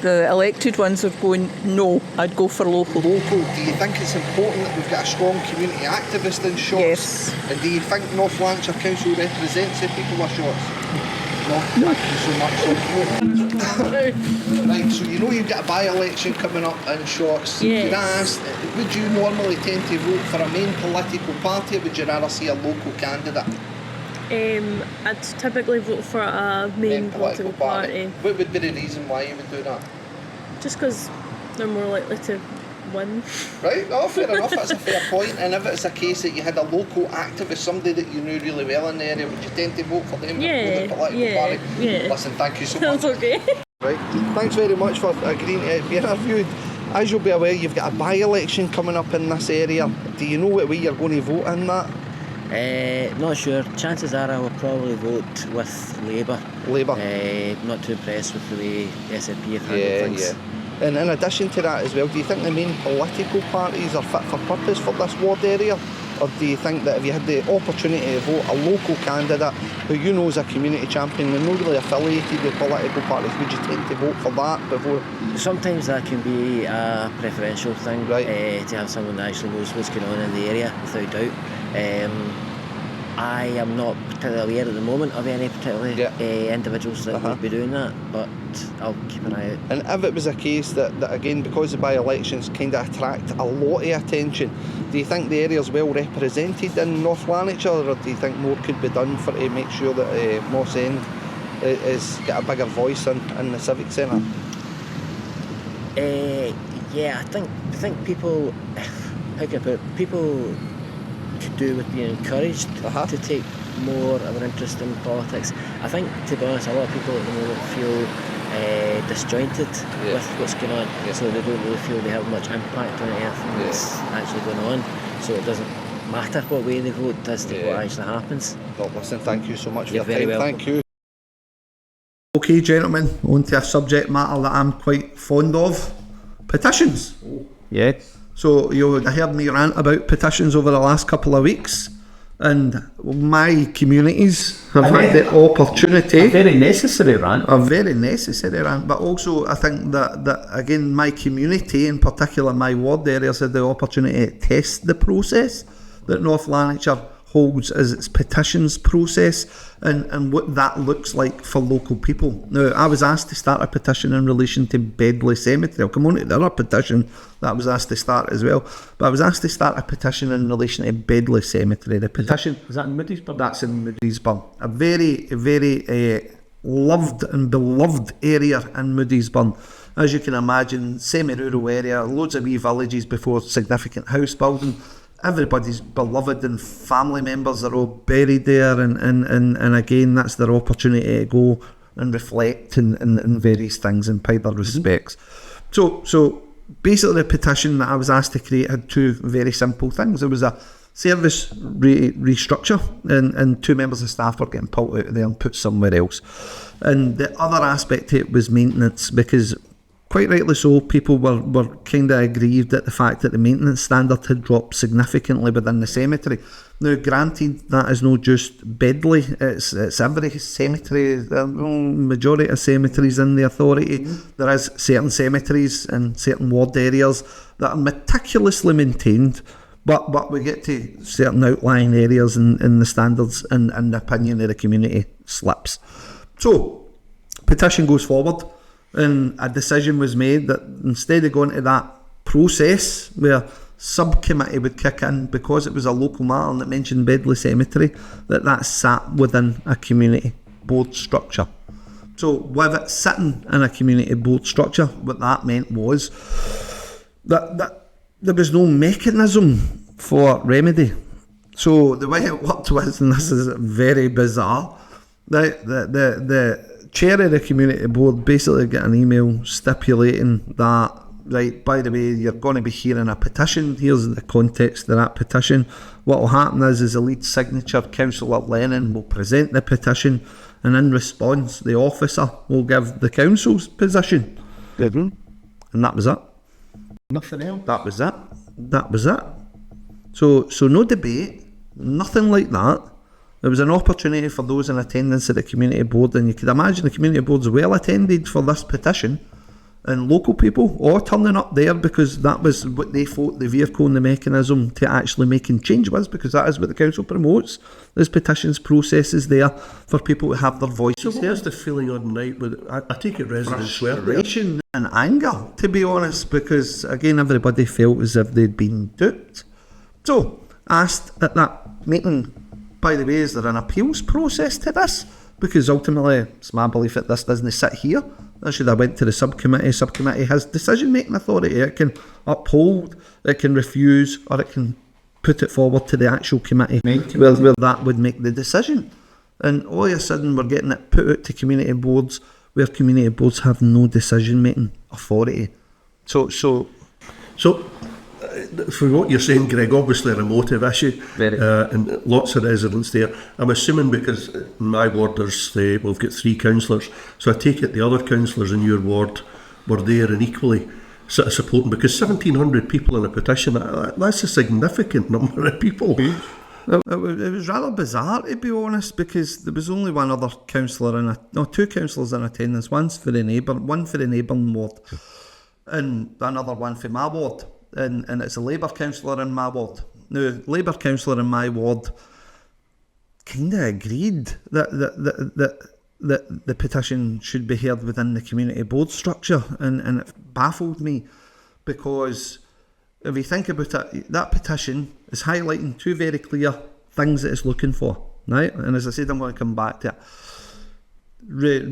Speaker 4: the elected ones are going, no, I'd go for local.
Speaker 1: Local, do you think it's important that we've got a strong community activist in Shorts?
Speaker 4: Yes.
Speaker 1: And do you think North Lanarkshire Council represents the people of Shorts? No. Thank you so much. Right, so you know you've got a by-election coming up in Shorts.
Speaker 4: Yes.
Speaker 1: Can I ask, would you normally tend to vote for a main political party or would you rather see a local candidate?
Speaker 5: I'd typically vote for a main political party.
Speaker 1: What would be the reason why you would do that?
Speaker 5: Just because they're more likely to win.
Speaker 1: Right, oh, fair enough, that's a fair point. And if it's a case that you had a local activist, somebody that you knew really well in the area, would you tend to vote for them?
Speaker 5: Yeah,
Speaker 1: The political party? Listen, thank you so much.
Speaker 5: That's okay.
Speaker 1: Right, thanks very much for agreeing to be interviewed. As you'll be aware, you've got a by-election coming up in this area. Do you know what way you're going to vote in that?
Speaker 6: Not sure. Chances are I will probably vote with Labour.
Speaker 1: Labour?
Speaker 6: Not too impressed with the way SNP have handled things.
Speaker 1: Yeah. And in addition to that as well, do you think the main political parties are fit for purpose for this ward area? Or do you think that if you had the opportunity to vote a local candidate who you know is a community champion and not really affiliated with political parties, would you tend to vote for that before?
Speaker 6: Sometimes that can be a preferential thing,
Speaker 1: Right.
Speaker 6: To have someone that actually knows what's going on in the area, without doubt. I am not particularly aware at the moment of any particular individuals that would be doing that, but I'll keep an eye out.
Speaker 1: And if it was a case that again, because the by-elections kind of attract a lot of attention, do you think the area is well represented in North Lanarkshire, or do you think more could be done to make sure that Moss End is got a bigger voice in the Civic Centre?
Speaker 6: Yeah, I think people, how can I put it, people could do with being encouraged to take more of an interest in politics. I think, to be honest, a lot of people at the moment feel disjointed with what's going on, so they don't really feel they have much impact on anything that's actually going on, so it doesn't matter what way they vote as to what actually happens.
Speaker 1: Well, listen, thank you so much for
Speaker 6: You're
Speaker 1: your
Speaker 6: very
Speaker 1: time.
Speaker 6: welcome.
Speaker 1: Thank you. Okay, gentlemen, on to a subject matter that I'm quite fond of. Petitions.
Speaker 3: Yeah.
Speaker 1: So you would have heard me rant about petitions over the last couple of weeks, and my communities have had the opportunity.
Speaker 3: A very necessary rant.
Speaker 1: A very necessary rant, but also I think that again, my community, in particular my ward areas, had the opportunity to test the process that North Lanarkshire holds as its petitions process, and what that looks like for local people. Now, I was asked to start a petition in relation to Bedlay Cemetery. I'll come on to the other petition that I was asked to start as well, but I was asked to start a petition in relation to Bedlay Cemetery. The petition...
Speaker 3: Is that in Moodiesburn?
Speaker 1: That's in Moodiesburn. A very, very loved and beloved area in Moodiesburn. As you can imagine, semi-rural area, loads of wee villages before significant house building. Everybody's beloved and family members are all buried there, and again, that's their opportunity to go and reflect in various things and pay their respects. So basically, the petition that I was asked to create had two very simple things. There was a service restructure, and 2 members of staff were getting pulled out of there and put somewhere else. And the other aspect to it was maintenance, because quite rightly so, people were kind of aggrieved at the fact that the maintenance standard had dropped significantly within the cemetery. Now, granted, that is not just Bedlay, it's every cemetery, the majority of cemeteries in the authority. There is certain cemeteries and certain ward areas that are meticulously maintained, but we get to certain outlying areas and the standards and the opinion of the community slips. So, petition goes forward, and a decision was made that instead of going to that process where subcommittee would kick in, because it was a local matter and it mentioned Bedlay Cemetery, that sat within a community board structure. So with it sitting in a community board structure, what that meant was that there was no mechanism for remedy. So the way it worked was, and this is very bizarre, the chair of the community board basically got an email stipulating that, right, by the way, you're going to be hearing a petition. Here's the context of that petition. What will happen is the lead signature, Councillor Lennon, will present the petition, and in response, the officer will give the council's position. And that was it.
Speaker 3: Nothing else.
Speaker 1: That was it. That was it. So no debate, nothing like that. It was an opportunity for those in attendance at the community board, and you could imagine the community board's well attended for this petition, and local people all turning up there because that was what they thought the vehicle and the mechanism to actually making change was, because that is what the council promotes. There's petitions processes there for people to have their voices
Speaker 2: So what
Speaker 1: heard.
Speaker 2: was the feeling on night? I take it residents were there.
Speaker 1: Frustration and anger, to be honest, because again everybody felt as if they'd been duped. So asked at that meeting, by the way, is there an appeals process to this? Because ultimately it's my belief that this doesn't sit here. That should have went to the subcommittee. Subcommittee has decision making authority. It can uphold, it can refuse, or it can put it forward to the actual committee where that would make the decision. And all of a sudden we're getting it put out to community boards where community boards have no decision making authority. So
Speaker 2: For what you're saying, Greg, obviously an emotive issue, and lots of residents there. I'm assuming because in my ward we've got 3 councillors, so I take it the other councillors in your ward were there and equally sort of supporting, because 1,700 people in a petition, that's a significant number of people.
Speaker 1: it was rather bizarre, to be honest, because there was only one other councillor two councillors in attendance. One for the neighbouring ward, and another one for my ward. And it's a Labour councillor in my ward. Now, Labour councillor in my ward kind of agreed that the petition should be heard within the community board structure, and it baffled me, because if you think about it, that petition is highlighting 2 very clear things that it's looking for, right? And as I said, I'm going to come back to it.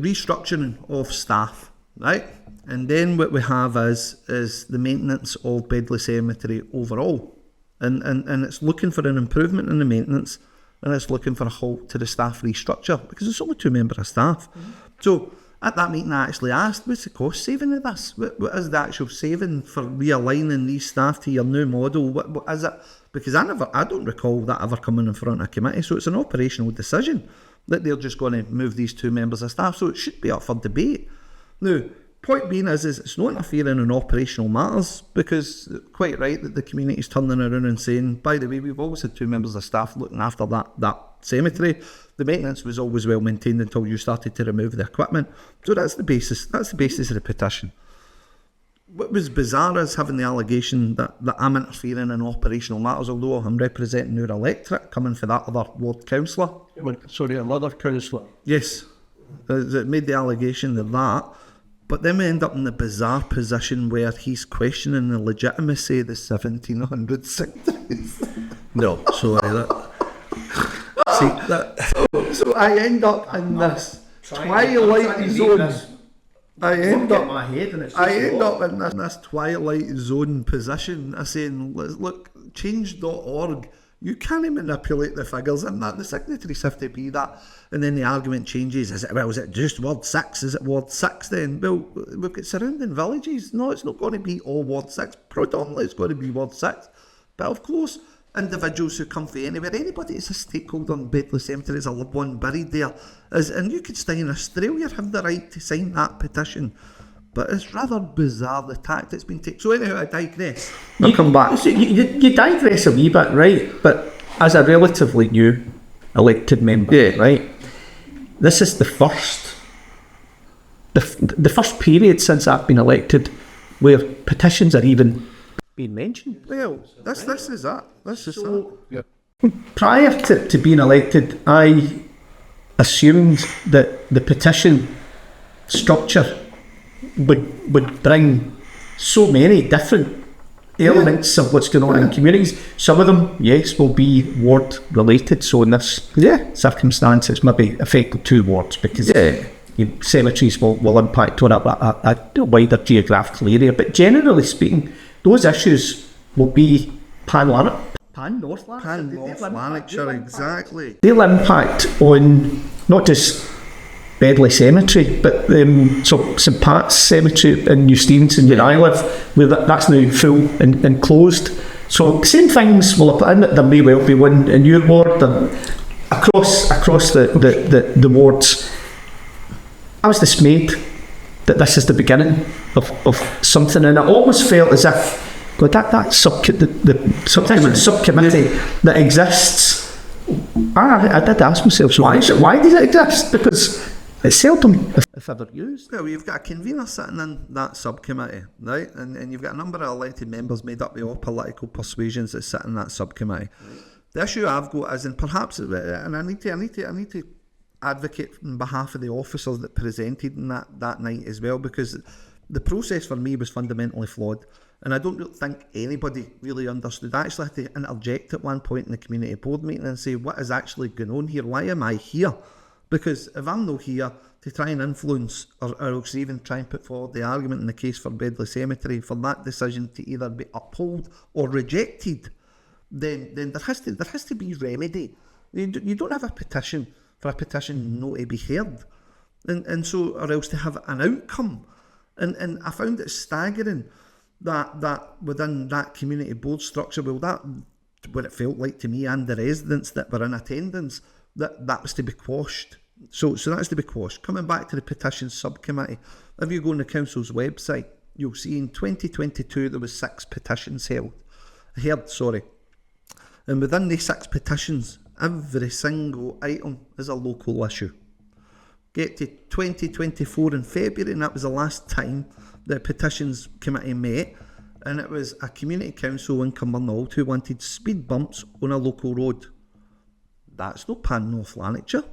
Speaker 1: Restructuring of staff, right? And then what we have is the maintenance of Bedlay Cemetery overall. And it's looking for an improvement in the maintenance, and it's looking for a halt to the staff restructure, because it's only 2 members of staff. Mm-hmm. So at that meeting I actually asked, what's the cost saving of this? What is the actual saving for realigning these staff to your new model? What is it? Because I don't recall that ever coming in front of a committee. So it's an operational decision that they're just going to move these 2 members of staff. So it should be up for debate. Now, point being is it's not interfering in operational matters, because quite right that the community's turning around and saying, by the way, we've always had 2 members of staff looking after that cemetery. The maintenance was always well maintained until you started to remove the equipment. So that's the basis of the petition. What was bizarre is having the allegation that I'm interfering in operational matters, although I'm representing your electorate, coming for that other ward councillor.
Speaker 2: Sorry, another councillor.
Speaker 1: Yes, it made the allegation of that. But then we end up in the bizarre position where he's questioning the legitimacy of the 1700 cemeteries.
Speaker 2: No, sorry,
Speaker 1: So I end up in this twilight zone. I end up in this twilight zone position of saying, look, change.org, you can't manipulate the figures in that. The signatories have to be that. And then the argument changes. Is it just Ward 6? Is it Ward 6 then? Well, we've got surrounding villages. No, it's not going to be all Ward 6. Predominantly it's going to be Ward 6. But of course, individuals who come from anywhere, anybody that's a stakeholder in Bedlay Cemetery, is a loved one buried there. And you could stay in Australia, have the right to sign that petition. But it's rather bizarre, the tact that's been taken. So anyhow, I digress. I'll come back.
Speaker 3: So you digress a wee bit, right? But as a relatively new elected member, right? This is the first period since I've been elected where petitions are even being mentioned.
Speaker 1: Well, this is that. This is that.
Speaker 3: Prior to being elected, I assumed that the petition structure would bring so many different elements of what's going on in communities. Some of them, yes, will be ward related. So in this circumstance, it's maybe affected 2 wards, because cemeteries will impact on a wider geographical area. But generally speaking, those issues will be North
Speaker 1: Lanarkshire, exactly.
Speaker 3: They'll impact on not just Bedlay Cemetery, but so St Pat's Cemetery in New Stevenson, where I live, where that's now full and closed. So same things will apply. And there may well be one in your ward and across the wards. I was dismayed that this is the beginning of something, and it almost felt as if, God, that subcommittee that exists. I did ask myself, so why does it exist? Because it's seldom, if ever, used.
Speaker 1: Well, you've got a convener sitting in that subcommittee, right? And you've got a number of elected members made up of all political persuasions that sit in that subcommittee. The issue I've got is, and perhaps, and I need to advocate on behalf of the officers that presented in that night as well, because the process for me was fundamentally flawed, and I don't think anybody really understood. I actually had to interject at one point in the community board meeting and say, what is actually going on here? Why am I here? Because if I'm not here to try and influence or even try and put forward the argument in the case for Bedlay Cemetery for that decision to either be upheld or rejected, then there has to be remedy. You don't have a petition for a petition not to be heard, and so, or else to have an outcome. And I found it staggering that within that community board structure, well, that what it felt like to me and the residents that were in attendance, that was to be quashed. So that's to be quashed. Coming back to the petitions subcommittee, if you go on the council's website, you'll see in 2022 there was 6 petitions heard. And within these 6 petitions, every single item is a local issue. Get to 2024 in February, and that was the last time the petitions committee met, and it was a community council in Cumbernauld who wanted speed bumps on a local road. That's no pan North Lanarkshire.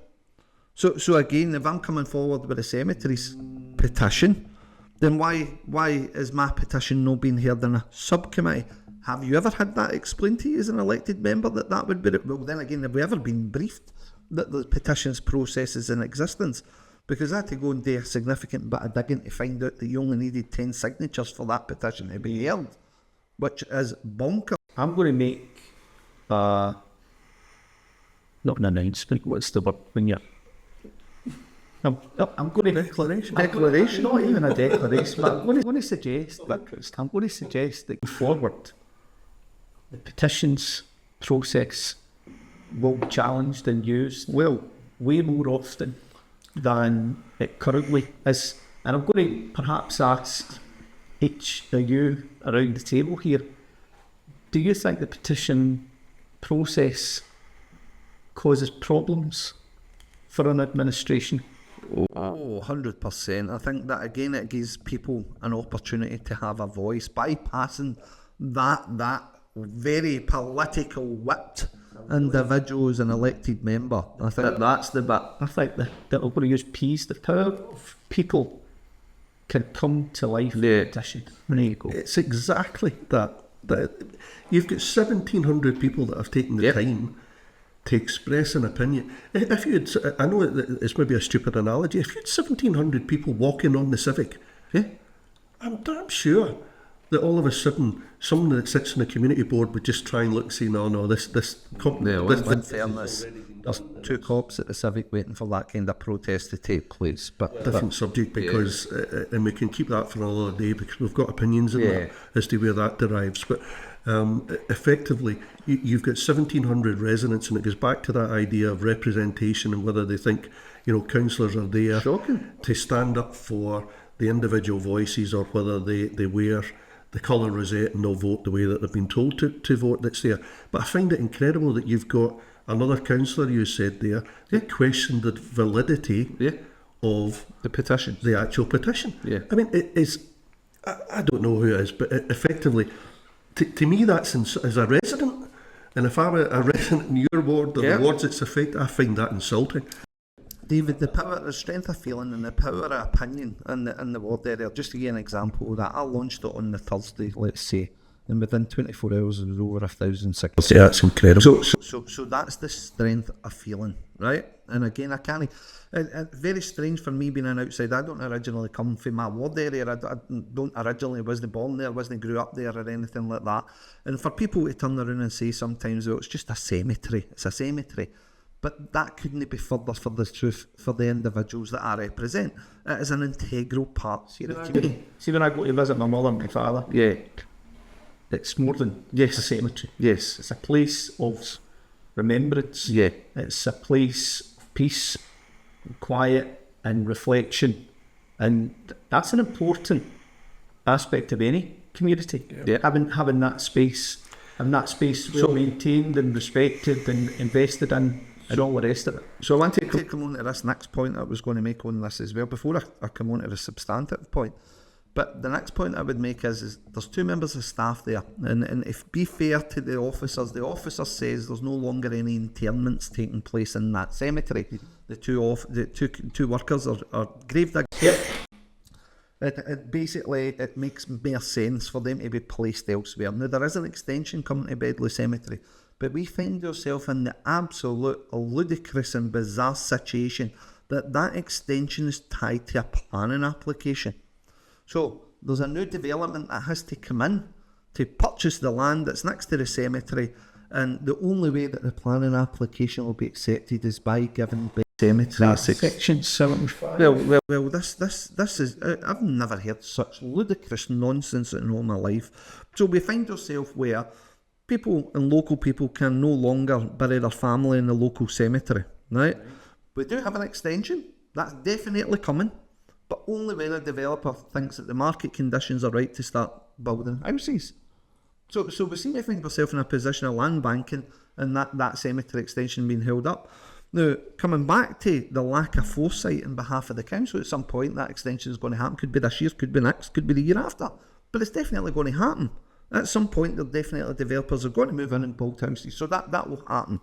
Speaker 1: So again, if I'm coming forward with a cemetery's petition, then why is my petition not being heard in a subcommittee? Have you ever had that explained to you as an elected member that would be? Well, then again, have we ever been briefed that the petitions process is in existence? Because I had to go and do a significant bit of digging to find out that you only needed 10 signatures for that petition to be held, which is bonkers.
Speaker 3: I'm going to make not an announcement. What's the word when you're? I'm going to declaration. Not even a declaration. But I'm going to suggest that going forward, the petitions process will be challenged and used way more often than it currently is. And I'm going to perhaps ask each of you around the table here, do you think the petition process causes problems for an administration?
Speaker 1: Oh, 100%. I think that again it gives people an opportunity to have a voice, bypassing that very political whipped individual as an elected member. I think that's the bit.
Speaker 3: I think that we're going to use P's. The power of people can come to life in a petition. There you go.
Speaker 2: It's exactly that. You've got 1,700 people that have taken the time to express an opinion. If you had, I know it's maybe a stupid analogy, if you had 1,700 people walking on the Civic, I'm damn sure that all of a sudden someone that sits in the community board would just try and look and say, no, this company.
Speaker 1: In fairness, there's 2 cops at the Civic waiting for that kind of protest to take place. But
Speaker 2: different subject, because and we can keep that for another day because we've got opinions in that as to where that derives. But effectively, you've got 1,700 residents, and it goes back to that idea of representation and whether they think councillors are there to stand up for the individual voices, or whether they wear the colour rosette and they'll vote the way that they've been told to vote that's there. But I find it incredible that you've got another councillor, you said there, they questioned the validity of
Speaker 1: the petition,
Speaker 2: the actual petition. I mean, it is, I don't know who it is, but effectively, to me, that's as a resident, and if I'm a resident in your ward or the wards it's affected, I find that insulting.
Speaker 1: David, the strength of feeling and the power of opinion in the ward area, just to give an example of that, I launched it on the Thursday, let's say, and within 24 hours there was over 1,000 signatures.
Speaker 2: Yeah, that's incredible.
Speaker 1: So that's the strength of feeling, right? And again, I can't. Very strange for me being an outsider. I don't originally come from my ward area. I don't originally wasn't born there, wasn't grew up there or anything like that. And for people to turn around and say sometimes, well, it's just a cemetery. It's a cemetery. But that couldn't be further for the truth for the individuals that I represent. It is an integral part of the community.
Speaker 3: See, when I go to visit my mother and my father, it's more than a cemetery.
Speaker 1: Yes.
Speaker 3: It's a place of remembrance.
Speaker 1: It's
Speaker 3: a place of peace, and quiet and reflection. And that's an important aspect of any community.
Speaker 1: Yeah.
Speaker 3: Having that space, and that space well maintained and respected and invested in, and all the rest of it.
Speaker 1: So I want to come on to this next point I was going to make on this as well, before I come on to the substantive point. But the next point I would make is there's 2 members of staff there, and if be fair to the officer says there's no longer any interments taking place in that cemetery. The two workers are grave diggers.
Speaker 3: Yep.
Speaker 1: It basically makes more sense for them to be placed elsewhere. Now there is an extension coming to Bedlay Cemetery, but we find ourselves in the absolute ludicrous and bizarre situation that extension is tied to a planning application. So there's a new development that has to come in to purchase the land that's next to the cemetery, and the only way that the planning application will be accepted is by giving the cemetery
Speaker 3: Section 75.
Speaker 1: Well, this is, I've never heard such ludicrous nonsense in all my life. So we find ourselves where people and local people can no longer bury their family in the local cemetery, right? We do have an extension, that's definitely coming, but only when a developer thinks that the market conditions are right to start building houses. So we seem to find ourselves in a position of land banking and that cemetery extension being held up. Now, coming back to the lack of foresight on behalf of the council, at some point that extension is going to happen. Could be this year, could be next, could be the year after, but it's definitely going to happen. At some point, developers are going to move in and build houses, so that will happen.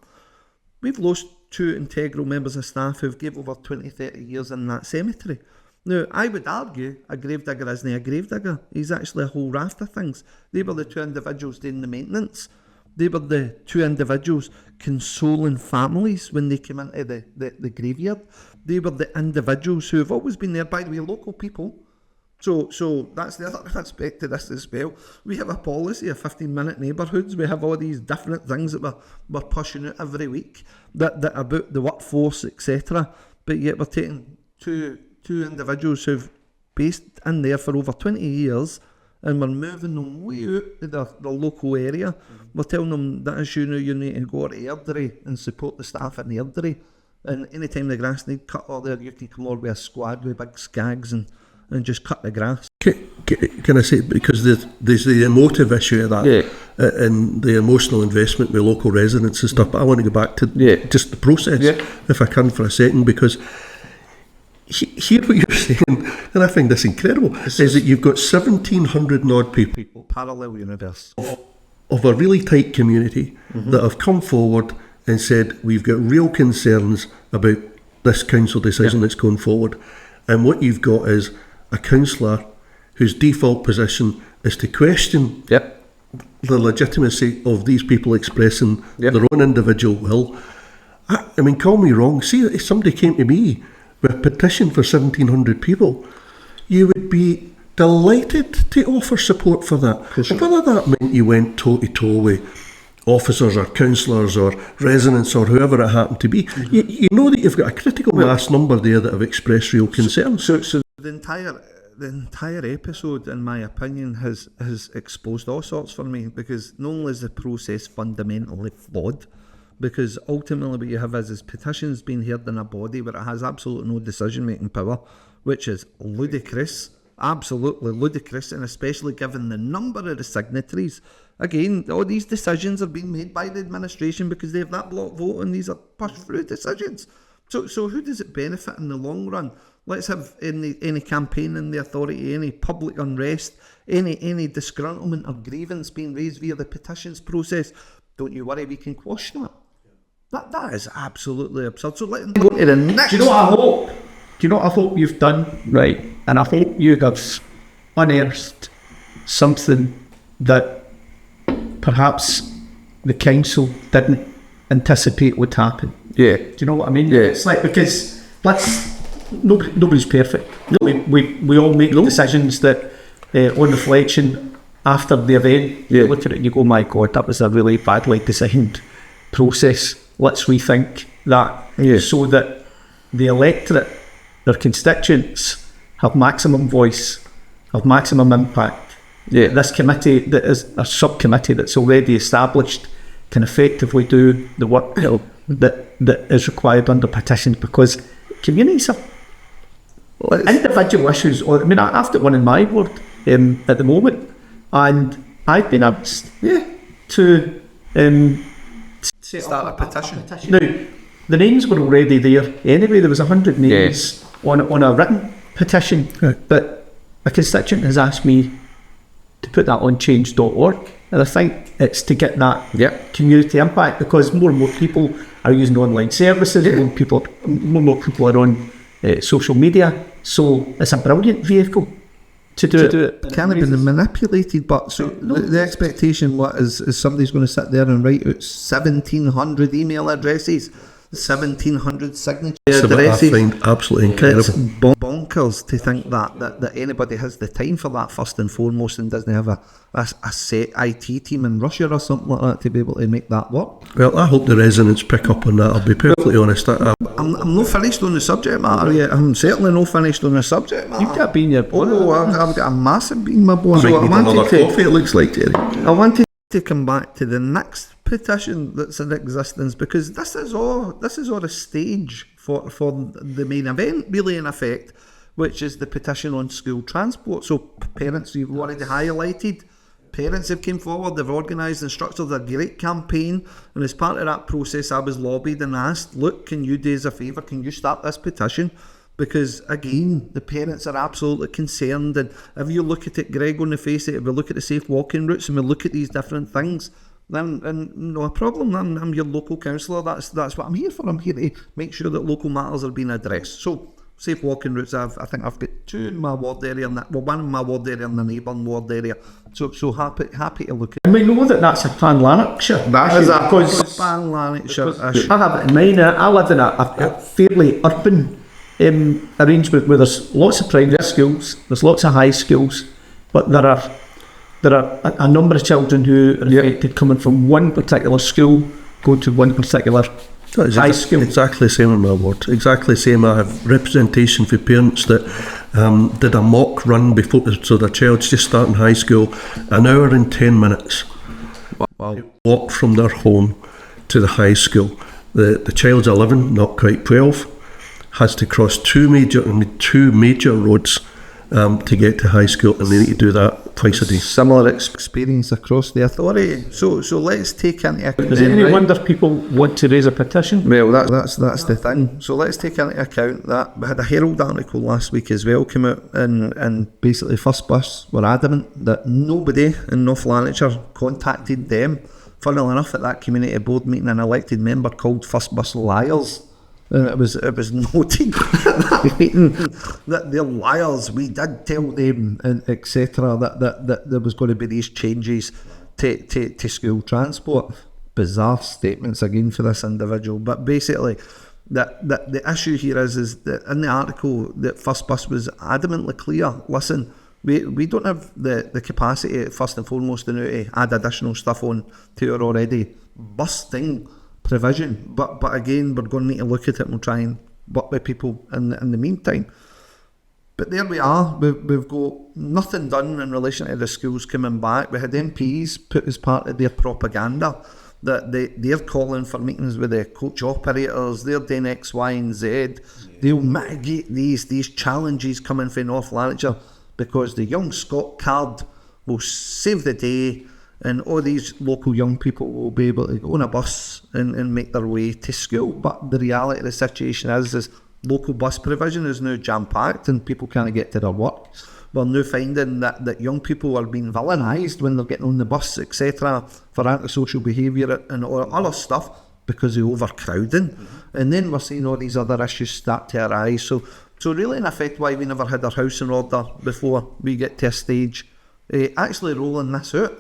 Speaker 1: We've lost 2 integral members of staff who've gave over 20-30 years in that cemetery. Now, I would argue a gravedigger isn't a gravedigger. He's actually a whole raft of things. They were the 2 individuals doing the maintenance. They were the 2 individuals consoling families when they came into the graveyard. They were the individuals who have always been there, by the way, local people. So that's the other aspect to this as well. We have a policy of 15-minute neighbourhoods. We have all these different things that we're pushing out every week that about the workforce, etc. But yet we're taking two individuals who've based in there for over 20 years, and we're moving them way out to the local area. We're telling them that as you know, you need to go to Airdrie and support the staff in Airdrie. And anytime the grass needs cut all there, you can come over with a squad with big skags and just cut the grass.
Speaker 2: Can I say, because there's the emotive issue of that, and the emotional investment with local residents and stuff, but I want to go back to just the process, if I can, for a second, because hear what you're saying, and I find this incredible, is that you've got 1,700 and odd people,
Speaker 1: parallel universe,
Speaker 2: of a really tight community that have come forward and said, we've got real concerns about this council decision that's going forward. And what you've got is a councillor whose default position is to question the legitimacy of these people expressing their own individual will. I mean, call me wrong. See, if somebody came to me with a petition for 1,700 people, you would be delighted to offer support for that. And whether that meant you went toe-to-toe with officers or councillors or residents or whoever it happened to be, you know that you've got a critical mass number there that have expressed real concern.
Speaker 1: So the entire episode, in my opinion, has exposed all sorts for me, because not only is the process fundamentally flawed, because ultimately what you have is petitions being heard in a body where it has absolutely no decision-making power, which is ludicrous, absolutely ludicrous, and especially given the number of the signatories. Again, all these decisions are being made by the administration because they have that block vote, and these are pushed through decisions. So who does it benefit in the long run? Let's have any campaign in the authority, any public unrest, any disgruntlement or grievance being raised via the petitions process. Don't you worry, we can quash that. That is absolutely absurd. So let them go to the next.
Speaker 3: Do you know what I hope? Do you know what I hope you've done? Right. And I hope you have unearthed something that perhaps the council didn't anticipate would happen.
Speaker 1: Yeah.
Speaker 3: Do you know what I mean?
Speaker 1: Yeah.
Speaker 3: It's like, because nobody's perfect. We all make decisions that on reflection after the event, you look at it and you go, my God, that was a really badly designed process. Let's rethink that so that the electorate, their constituents, have maximum voice, have maximum impact. This committee, that is a subcommittee that's already established, can effectively do the work that is required under petitions, because communities are individual issues. I mean, I've got one in my ward at the moment, and I've been asked to
Speaker 1: Start a petition.
Speaker 3: Now, the names were already there anyway. There was 100 names on a written petition, but a constituent has asked me to put that on change.org, and I think it's to get that community impact, because more and more people are using online services, more and more people are on social media, so it's a brilliant vehicle to do it.
Speaker 1: Can it be manipulated? But so the expectation is somebody's going to sit there and write out 1,700 email addresses, 1,700 signature addresses.
Speaker 2: I find absolutely incredible.
Speaker 1: It's bonkers to think that anybody has the time for that first and foremost, and doesn't have a set IT team in Russia or something like that to be able to make that work.
Speaker 2: Well, I hope the residents pick up on that. I'll be perfectly honest.
Speaker 1: I'm not finished on the subject matter yet. I'm certainly not finished on the subject matter.
Speaker 3: You've got a bean in your bonnet.
Speaker 1: I've got a massive bean in my bonnet.
Speaker 2: So another coffee, it looks like, Jerry.
Speaker 1: I wanted to come back to the next petition that's in existence, because this is all a stage for the main event, really, in effect, which is the petition on school transport. So parents, you've already highlighted, parents have came forward, they've organised and structured a great campaign, and as part of that process I was lobbied and asked, look, can you do us a favour, can you start this petition? Because again, the parents are absolutely concerned, and if you look at it, Greg, on the face of it, if we look at the safe walking routes and we look at these different things, then no problem. I'm your local councillor. That's what I'm here for. I'm here to make sure that local matters are being addressed. So safe walking routes, I think I've got 2 in my ward area, and one in my ward area and the neighbouring ward area. So happy to look at.
Speaker 3: And we know that's a Pan Lanarkshire.
Speaker 1: That is
Speaker 3: because
Speaker 1: a Pan Lanarkshire issue.
Speaker 3: I have it in mind. I live in a fairly urban arrangement where there's lots of private schools, there's lots of high schools, but there are a number of children who are affected coming from one particular school, go to one particular high school.
Speaker 2: Exactly the same in my ward. Exactly the same. I have representation for parents that did a mock run before, so their child's just starting high school, an hour and 10 minutes.
Speaker 1: Wow.
Speaker 2: Walk from their home to the high school. The child's 11, not quite 12, has to cross two major roads to get to high school, and they need to do that twice a day.
Speaker 1: Similar experience across the authority. So let's take into account.
Speaker 3: Is it any wonder people want to raise a petition?
Speaker 1: Well, that's the thing. So let's take into account that we had a Herald article last week as well come out, and basically First Bus were adamant that nobody in North Lanarkshire contacted them. Funnily enough, at that community board meeting, an elected member called First Bus liars. And it was noted at that meeting that they're liars. We did tell them, and etc., that there was going to be these changes to school transport. Bizarre statements again for this individual, but basically that the issue here is that in the article that First Bus was adamantly clear. Listen, we don't have the capacity, first and foremost, to add additional stuff on to our already busting provision, but again, we're going to need to look at it and we'll try and work with people in the meantime. But there we are, we've got nothing done in relation to the schools coming back. We had MPs put as part of their propaganda that they're calling for meetings with the coach operators, they're doing X, Y and Z. They'll mitigate these challenges coming from North Lanarkshire because the Young Scot card will save the day, and all these local young people will be able to go on a bus and make their way to school. But the reality of the situation is local bus provision is now jam-packed and people can't get to their work. We're now finding that young people are being vilified when they're getting on the bus, etc., for antisocial behaviour and all other stuff because of overcrowding. And then we're seeing all these other issues start to arise. So really, in effect, why we never had our house in order before we get to a stage actually rolling this out.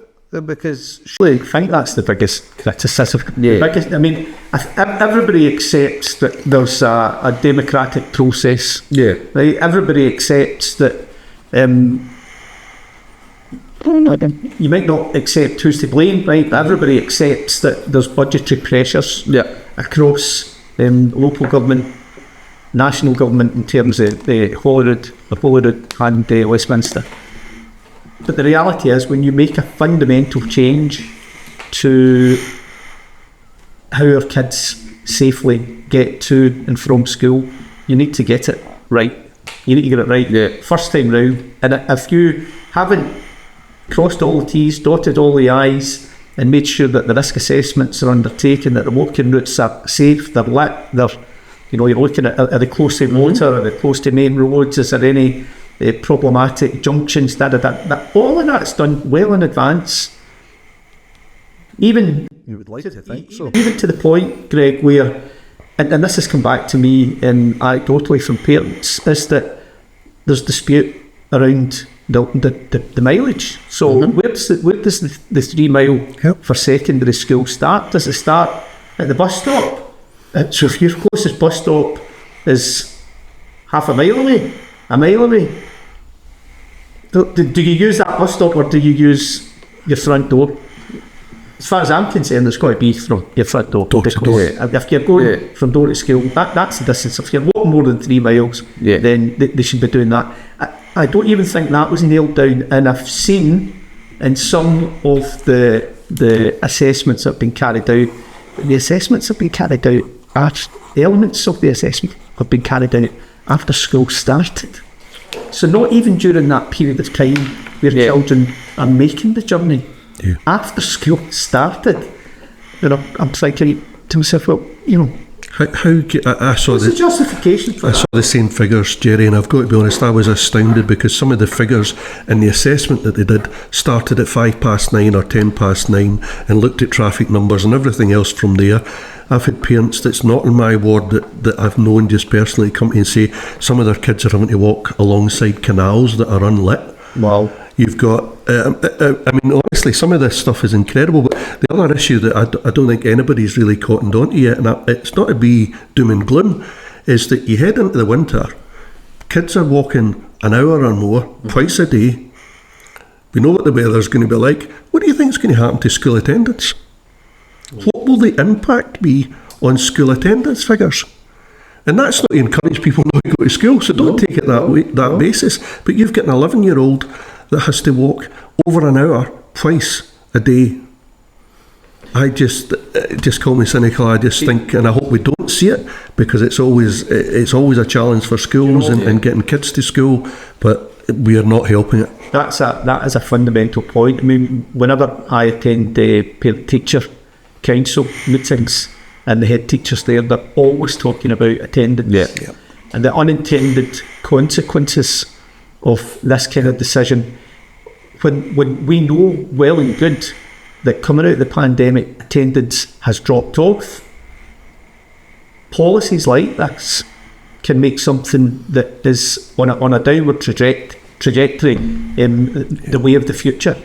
Speaker 1: Because
Speaker 3: I think that's the biggest criticism. I mean, everybody accepts that there's a democratic process. Yeah, right? Everybody accepts that. You might not accept who's to blame, right? But everybody accepts that there's budgetary pressures across local government, national government in terms of the Holyrood and Westminster. But the reality is, when you make a fundamental change to how our kids safely get to and from school, you need to get it right. You need to get it right first time round. And if you haven't crossed all the T's, dotted all the I's, and made sure that the risk assessments are undertaken, that the walking routes are safe, they're lit, you're looking at are they close to water, are they close to main roads, is there any problematic junctions, all of that's done well in advance. Even
Speaker 1: You would like to think so.
Speaker 3: even to the point, Greg, where, and this has come back to me anecdotally from parents, is that there's dispute around the mileage. So where does the 3 mile for secondary school start? Does it start at the bus stop? So if your closest bus stop is half a mile away, do you use that bus stop or do you use your front door? As far as I'm concerned, it's got to be from your front door. If you're going from door to school, that's the distance. If you're walking more than 3 miles, then they should be doing that. I don't even think that was nailed down, and I've seen in some of the assessments that have been carried out, the assessments have been carried out, elements of the assessment have been carried out after school started. So not even during that period of time where children are making the journey. After school started, I'm thinking to myself, well,
Speaker 2: I saw
Speaker 3: what's the justification for
Speaker 2: I
Speaker 3: that?
Speaker 2: saw the same figures, Jerry, and I've got to be honest, I was astounded because some of the figures in the assessment that they did started at 9:05 or 9:10 and looked at traffic numbers and everything else from there. I've had parents that's not in my ward that I've known just personally come to and say some of their kids are having to walk alongside canals that are unlit.
Speaker 3: Wow.
Speaker 2: You've got, I mean, honestly, some of this stuff is incredible, but the other issue that I don't think anybody's really cottoned on to yet, and it's not to be doom and gloom, is that you head into the winter, kids are walking an hour or more, twice a day. We know what the weather's going to be like. What do you think is going to happen to school attendance? What will the impact be on school attendance figures? And that's not to encourage people not to go to school, so don't take it that basis. But you've got an 11-year-old that has to walk over an hour twice a day. I just call me cynical. I just think, and I hope we don't see it, because it's always a challenge for schools and getting kids to school, but we are not helping it.
Speaker 3: That is a fundamental point. I mean, whenever I attend parent-teacher council meetings and the head teachers there, they're always talking about attendance and the unintended consequences of this kind of decision. When we know well and good that coming out of the pandemic, attendance has dropped off, policies like this can make something that is on a downward trajectory in the way of the future.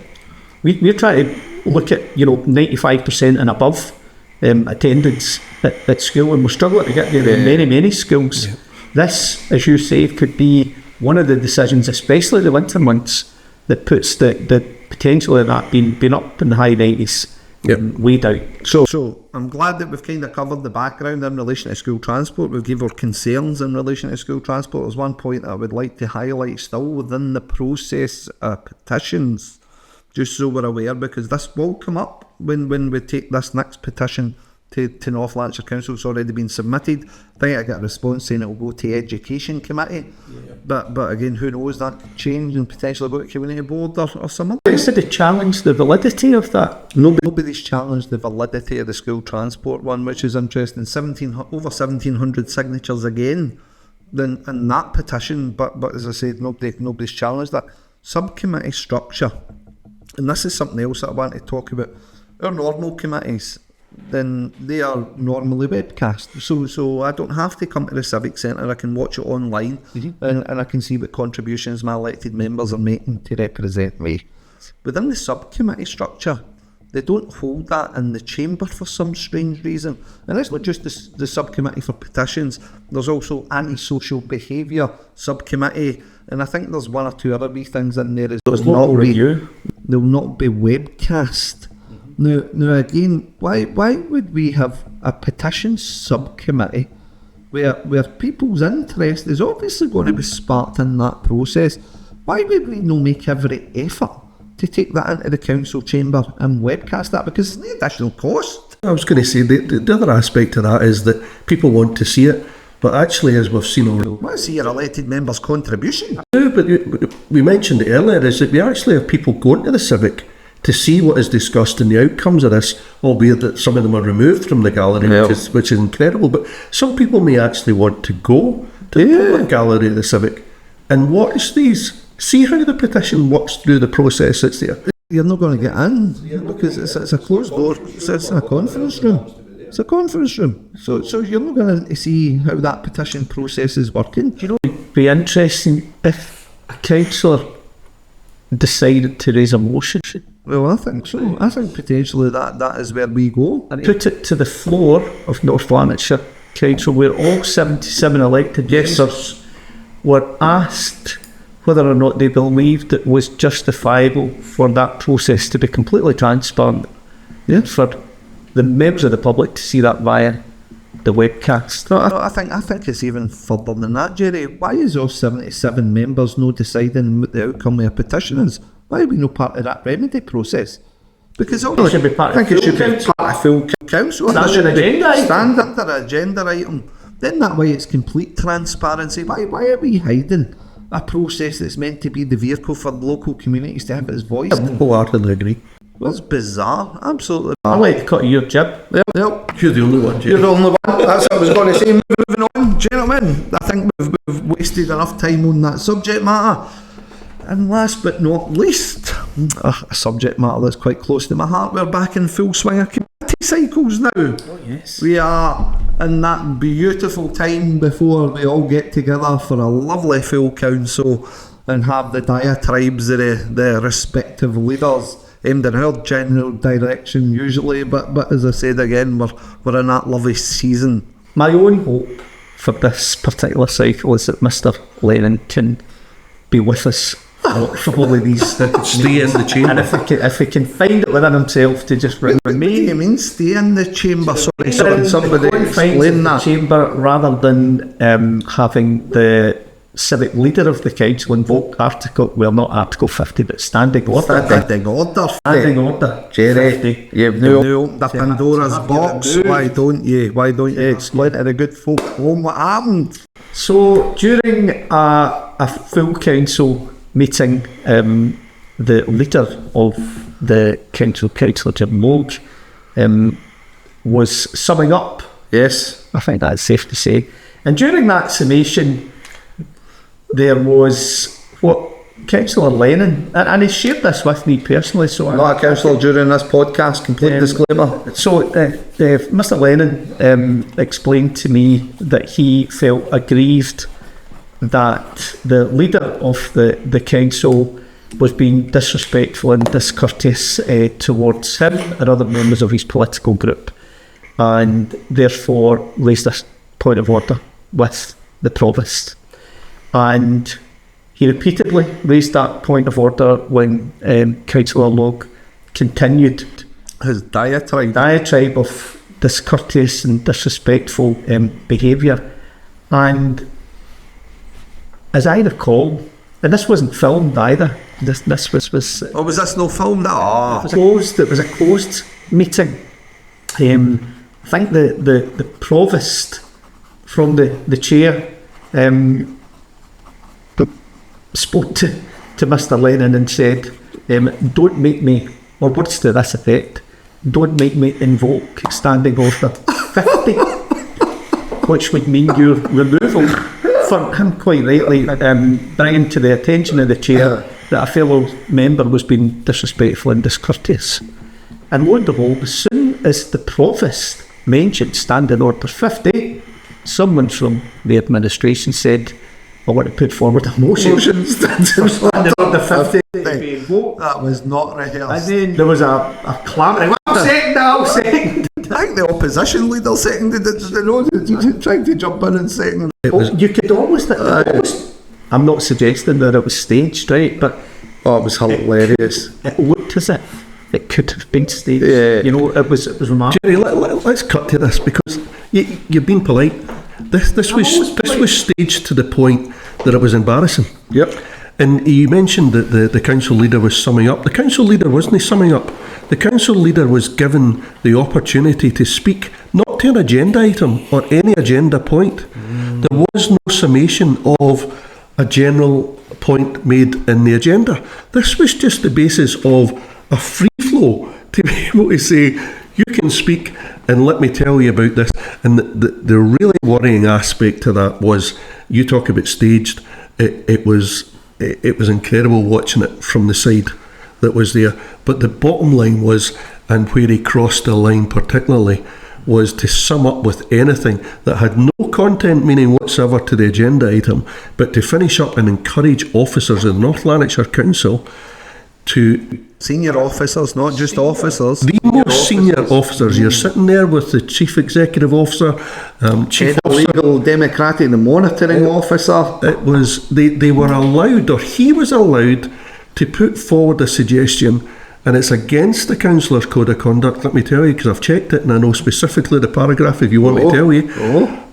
Speaker 3: We're trying to look at 95% and above attendance at school, and we're struggling to get there in many schools. This, as you say, could be one of the decisions, especially the winter months, that puts the potential of that being up in the high 90s way down.
Speaker 1: So I'm glad that we've kind of covered the background in relation to school transport. We've given our concerns in relation to school transport. There's one point I would like to highlight still within the process of petitions, just so we're aware, because this will come up when we take this next petition to North Lanarkshire Council. It's already been submitted. I think I got a response saying it will go to Education Committee, but again, who knows, that could change and potentially go to Community Board or something.
Speaker 3: Instead to challenge the validity of that.
Speaker 1: Nobody's challenged the validity of the school transport one, which is interesting. Over 1,700 signatures again in that petition, but as I said, nobody's challenged that. Subcommittee structure, and this is something else that I want to talk about. Our normal committees, then they are normally webcast, so I don't have to come to the Civic Centre. I can watch it online, and I can see what contributions my elected members are making to represent me. Within the subcommittee structure, they don't hold that in the chamber for some strange reason. And it's not just the subcommittee for petitions, there's also anti-social behaviour subcommittee, and I think there's one or two other wee things in there as well. They'll not be webcast. Now again, why would we have a petitions subcommittee where people's interest is obviously going to be sparked in that process? Why would we not make every effort to take that into the council chamber and webcast that? Because there's no additional cost.
Speaker 2: I was going to say, the other aspect of that is that people want to see it. But actually, as we've seen already,
Speaker 1: What's your elected member's contribution?
Speaker 2: but we mentioned it earlier, is that we actually have people going to the Civic to see what is discussed and the outcomes of this, albeit that some of them are removed from the gallery, which is incredible. But some people may actually want to go to the public gallery of the Civic and watch these, see how the petition works through the process that's there.
Speaker 1: You're not going to get in because it's a closed door. It's a conference room. It's a conference room. So you're not going to see how that petition process is working.
Speaker 3: Do you know, it'd be interesting if a councillor decided to raise a motion
Speaker 1: Well, I think so. I think potentially that is where we go.
Speaker 3: and put it to the floor of North Lanarkshire Council, where all 77 elected members were asked whether or not they believed it was justifiable for that process to be completely transparent, for the members of the public to see that via the webcast.
Speaker 1: No, I think it's even further than that, Jerry. Why is all 77 members no deciding what the outcome of a petition is? Why are we no part of that remedy process? Because
Speaker 3: It should be part of
Speaker 1: full council.
Speaker 3: That's an agenda item.
Speaker 1: Standard agenda item. Then that way it's complete transparency. Why are we hiding a process that's meant to be the vehicle for local communities to have its voice?
Speaker 2: I wholeheartely agree.
Speaker 1: Well, it's bizarre. Absolutely.
Speaker 3: I like to cut your jib.
Speaker 1: Yep.
Speaker 2: You're the only one, Jay.
Speaker 1: You're the only one. That's what I was going to say. Moving on, gentlemen. I think we've wasted enough time on that subject matter. And last but not least, a subject matter that's quite close to my heart. We're back in full swing of committee cycles now.
Speaker 3: Oh, yes.
Speaker 1: We are in that beautiful time before we all get together for a lovely full council and have the diatribes of the respective leaders aimed in our general direction usually, but as I said again, we're in that lovely season.
Speaker 3: My own hope for this particular cycle is that Mr. Lennon can be with us for all of these.
Speaker 2: Stay in the chamber.
Speaker 3: And if he can find it within himself to just
Speaker 1: What do
Speaker 3: remain
Speaker 1: you mean, stay in the chamber? Sorry, somebody explain that.
Speaker 3: chamber rather than having the civic leader of the council invoke Article 50, but Standing Order.
Speaker 1: Standing order.
Speaker 3: Standing Order.
Speaker 1: Jerry,
Speaker 3: 50.
Speaker 1: you've now opened the Pandora's box. Why don't you explain to the good folk at home what happened?
Speaker 3: So during a full council meeting, the leader of the council, Councillor Jim Logue, was summing up.
Speaker 1: Yes.
Speaker 3: I think that's safe to say. And during that summation, there was what Councillor Lennon, and he shared this with me personally. So
Speaker 1: Not a councillor during this podcast, complete disclaimer.
Speaker 3: So Mr. Lennon explained to me that he felt aggrieved that the leader of the council was being disrespectful and discourteous towards him and other members of his political group, and therefore raised a point of order with the provost. And he repeatedly raised that point of order when Councillor Logue continued
Speaker 1: His diatribe.
Speaker 3: of discourteous and disrespectful behaviour. And as I recall, and this wasn't filmed either, this was
Speaker 1: Oh, was this no filmed?
Speaker 3: it was a closed meeting. I think the provost from the chair spoke to Mr. Lennon and said, don't make me, or words to this effect, don't make me invoke Standing Order 50, which would mean your removal. For him, quite rightly, bringing to the attention of the chair that a fellow member was being disrespectful and discourteous. And lo and behold, as soon as the provost mentioned Standing Order 50, someone from the administration said, I want to put forward a motion. Standing Order 50 to be invoked.
Speaker 1: That was not rehearsed.
Speaker 3: And then there was a clamour. I'll second.
Speaker 1: I think the opposition leader seconded it. Trying to jump in and second.
Speaker 3: You could almost. I'm not suggesting that it was staged, right? But
Speaker 1: it was hilarious.
Speaker 3: it looked as if it could have been staged.
Speaker 1: Yeah.
Speaker 3: You know, it was remarkable.
Speaker 2: Jerry, let's cut to this because you're being polite. This was staged to the point that it was embarrassing.
Speaker 1: Yep.
Speaker 2: And you mentioned that the council leader was summing up. The council leader wasn't summing up. The council leader was given the opportunity to speak, not to an agenda item or any agenda point, There was no summation of a general point made in the agenda. This was just the basis of a free flow to be able to say, you can speak and let me tell you about this. And the really worrying aspect to that was, you talk about staged, it was incredible watching it from the side that was there. But the bottom line was, and where he crossed the line particularly, was to sum up with anything that had no content meaning whatsoever to the agenda item, but to finish up and encourage officers in North Lanarkshire Council to...
Speaker 1: Senior officers, not just officers.
Speaker 2: The most senior officers. You're sitting there with the Chief Executive Officer, Chief
Speaker 1: Head of
Speaker 2: Officer...
Speaker 1: Legal Democratic, the monitoring officer.
Speaker 2: It was... They were allowed, or he was allowed, to put forward a suggestion, and it's against the Councillor's Code of Conduct, let me tell you, because I've checked it and I know specifically the paragraph if you want me to tell you.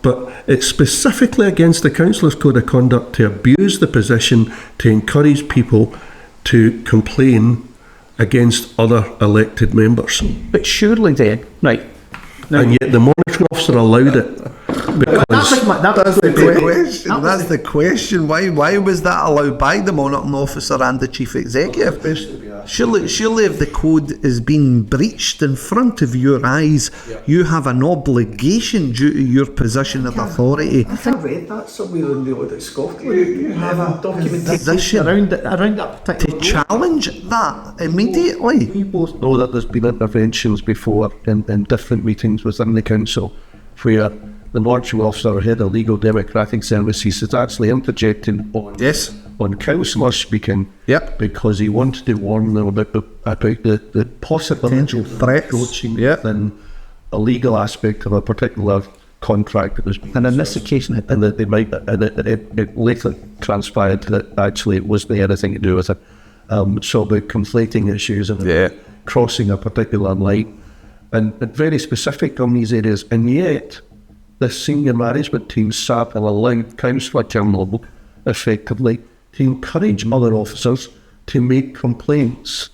Speaker 2: But it's specifically against the Councillor's Code of Conduct to abuse the position to encourage people to complain against other elected members.
Speaker 3: But surely then, right. Now,
Speaker 2: And yet the monitoring officer allowed it. Because
Speaker 1: That's the question. That's the question. Why was that allowed by the monitoring officer and the chief executive? Surely if the code is being breached in front of your eyes, you have an obligation due to your position of authority.
Speaker 3: I read that somewhere in the audit Scotland. You have a documentation
Speaker 1: Position
Speaker 3: around that
Speaker 1: to
Speaker 3: particular
Speaker 1: challenge that immediately.
Speaker 3: We both know that there's been interventions before in different meetings within the council where the monitoring officer or head of legal democratic services is actually interjecting on councillors speaking, because he wanted to warn them about the possibility of
Speaker 1: threats,
Speaker 3: approaching within a legal aspect of a particular contract that was, and in this occasion, and that they might, and it later transpired that actually it wasn't anything to do with it. So about conflating issues and crossing a particular line, and very specific on these areas, and yet the senior management team sat and allowed Councillor Turnbull effectively to encourage other officers to make complaints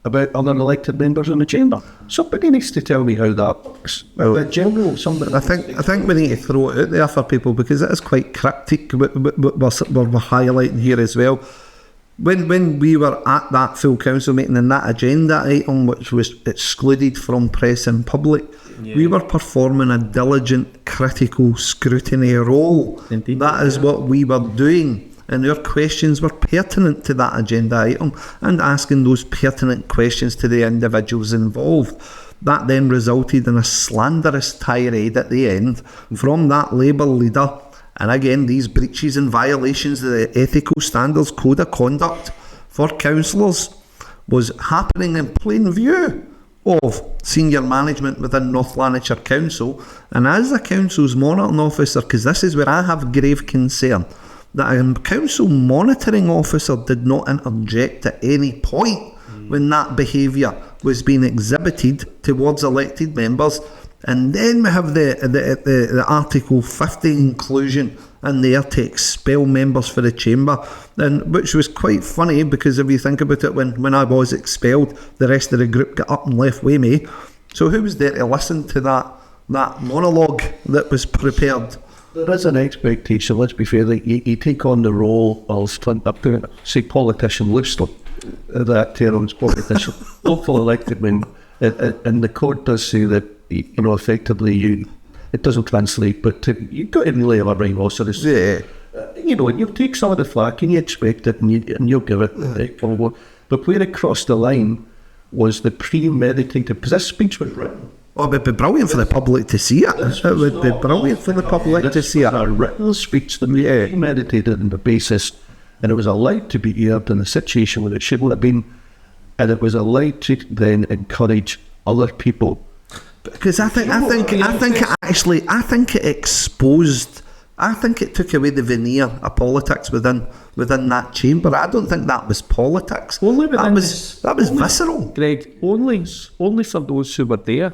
Speaker 3: about other elected members in the chamber. Somebody needs to tell me how that works. Well, in general, somebody...
Speaker 1: I think we need to throw it out there for people because it is quite cryptic what we're highlighting here as well. When we were at that full council meeting and that agenda item which was excluded from press and public, we were performing a diligent critical scrutiny role.
Speaker 3: Indeed.
Speaker 1: That is what we were doing, and our questions were pertinent to that agenda item and asking those pertinent questions to the individuals involved. That then resulted in a slanderous tirade at the end from that Labour leader. And again, these breaches and violations of the Ethical Standards Code of Conduct for councillors was happening in plain view of senior management within North Lanarkshire Council. And as the council's monitoring officer, because this is where I have grave concern, that a council monitoring officer did not interject at any point when that behaviour was being exhibited towards elected members. And then we have the Article 50 inclusion in there to expel members for the chamber, and which was quite funny because if you think about it, when I was expelled, the rest of the group got up and left with me. So who was there to listen to that monologue that was prepared?
Speaker 3: There is an expectation, let's be fair, that you take on the role of, say, politician loosely, that term is politician, local elected men, and the court does say that, effectively it doesn't translate, but you've got to really have a brain also. You take some of the flack and you expect it and you'll give it forward. But where it crossed the line was the premeditated, because this speech was written.
Speaker 1: Oh, it would be brilliant for the public to see it. It would be brilliant for the public to see it.
Speaker 3: A written speech that was premeditated on the basis, and it was allowed to be aired in a situation where it shouldn't have been, and it was allowed to then encourage other people.
Speaker 1: Because I think it exposed. I think it took away the veneer of politics within that chamber. I don't think that was politics. That was visceral.
Speaker 3: Greg, only for those who were there.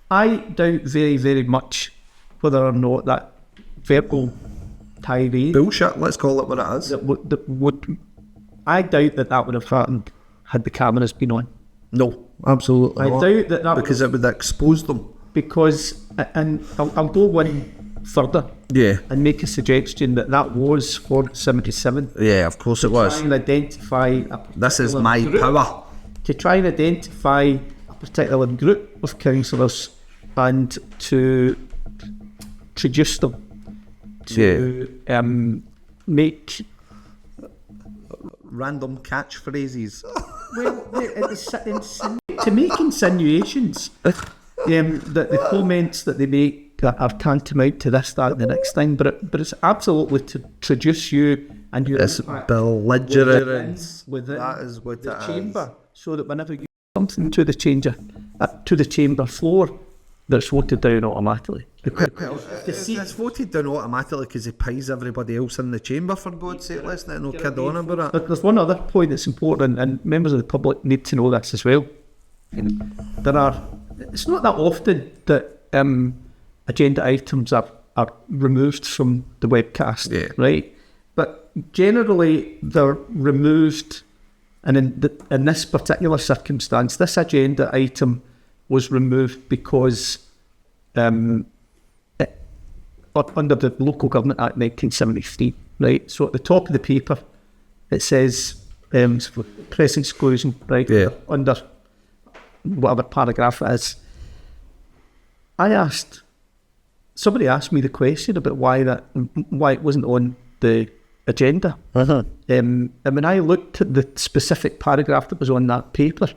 Speaker 3: I doubt very, very much whether or not that verbal tirade
Speaker 1: bullshit. Let's call it what it is.
Speaker 3: I doubt that would have happened had the cameras been on.
Speaker 1: No, absolutely
Speaker 3: I
Speaker 1: not.
Speaker 3: doubt that
Speaker 1: because it would expose them.
Speaker 3: Because, and I'll go one further
Speaker 1: Yeah.
Speaker 3: and make a suggestion that was for 77.
Speaker 1: Yeah, of course it was.
Speaker 3: Try and identify a
Speaker 1: This is
Speaker 3: particular
Speaker 1: my
Speaker 3: group,
Speaker 1: power.
Speaker 3: to try and identify a particular group of councillors and to introduce them to make
Speaker 1: Random catchphrases.
Speaker 3: to make insinuations that the comments that they make are tantamount to this, that, and the next thing. But it's absolutely to introduce you and your
Speaker 1: It's
Speaker 3: impact
Speaker 1: belligerence.
Speaker 3: within
Speaker 1: That is what
Speaker 3: the
Speaker 1: it is.
Speaker 3: chamber, so that whenever you something to the chamber floor, that's voted down automatically.
Speaker 1: It's voted down automatically because he pies everybody else in the chamber, for God's sake. Let's not no kid on about it.
Speaker 3: But there's one other point that's important, and members of the public need to know this as well. It's not that often that agenda items are removed from the webcast,
Speaker 1: Yeah.
Speaker 3: right? But generally they're removed, and in this particular circumstance, this agenda item was removed because under the Local Government Act 1973, right? So at the top of the paper, it says press exclusion, right?
Speaker 1: Yeah.
Speaker 3: Under whatever paragraph it is. Somebody asked me the question about why it wasn't on the agenda. And when I looked at the specific paragraph that was on that paper,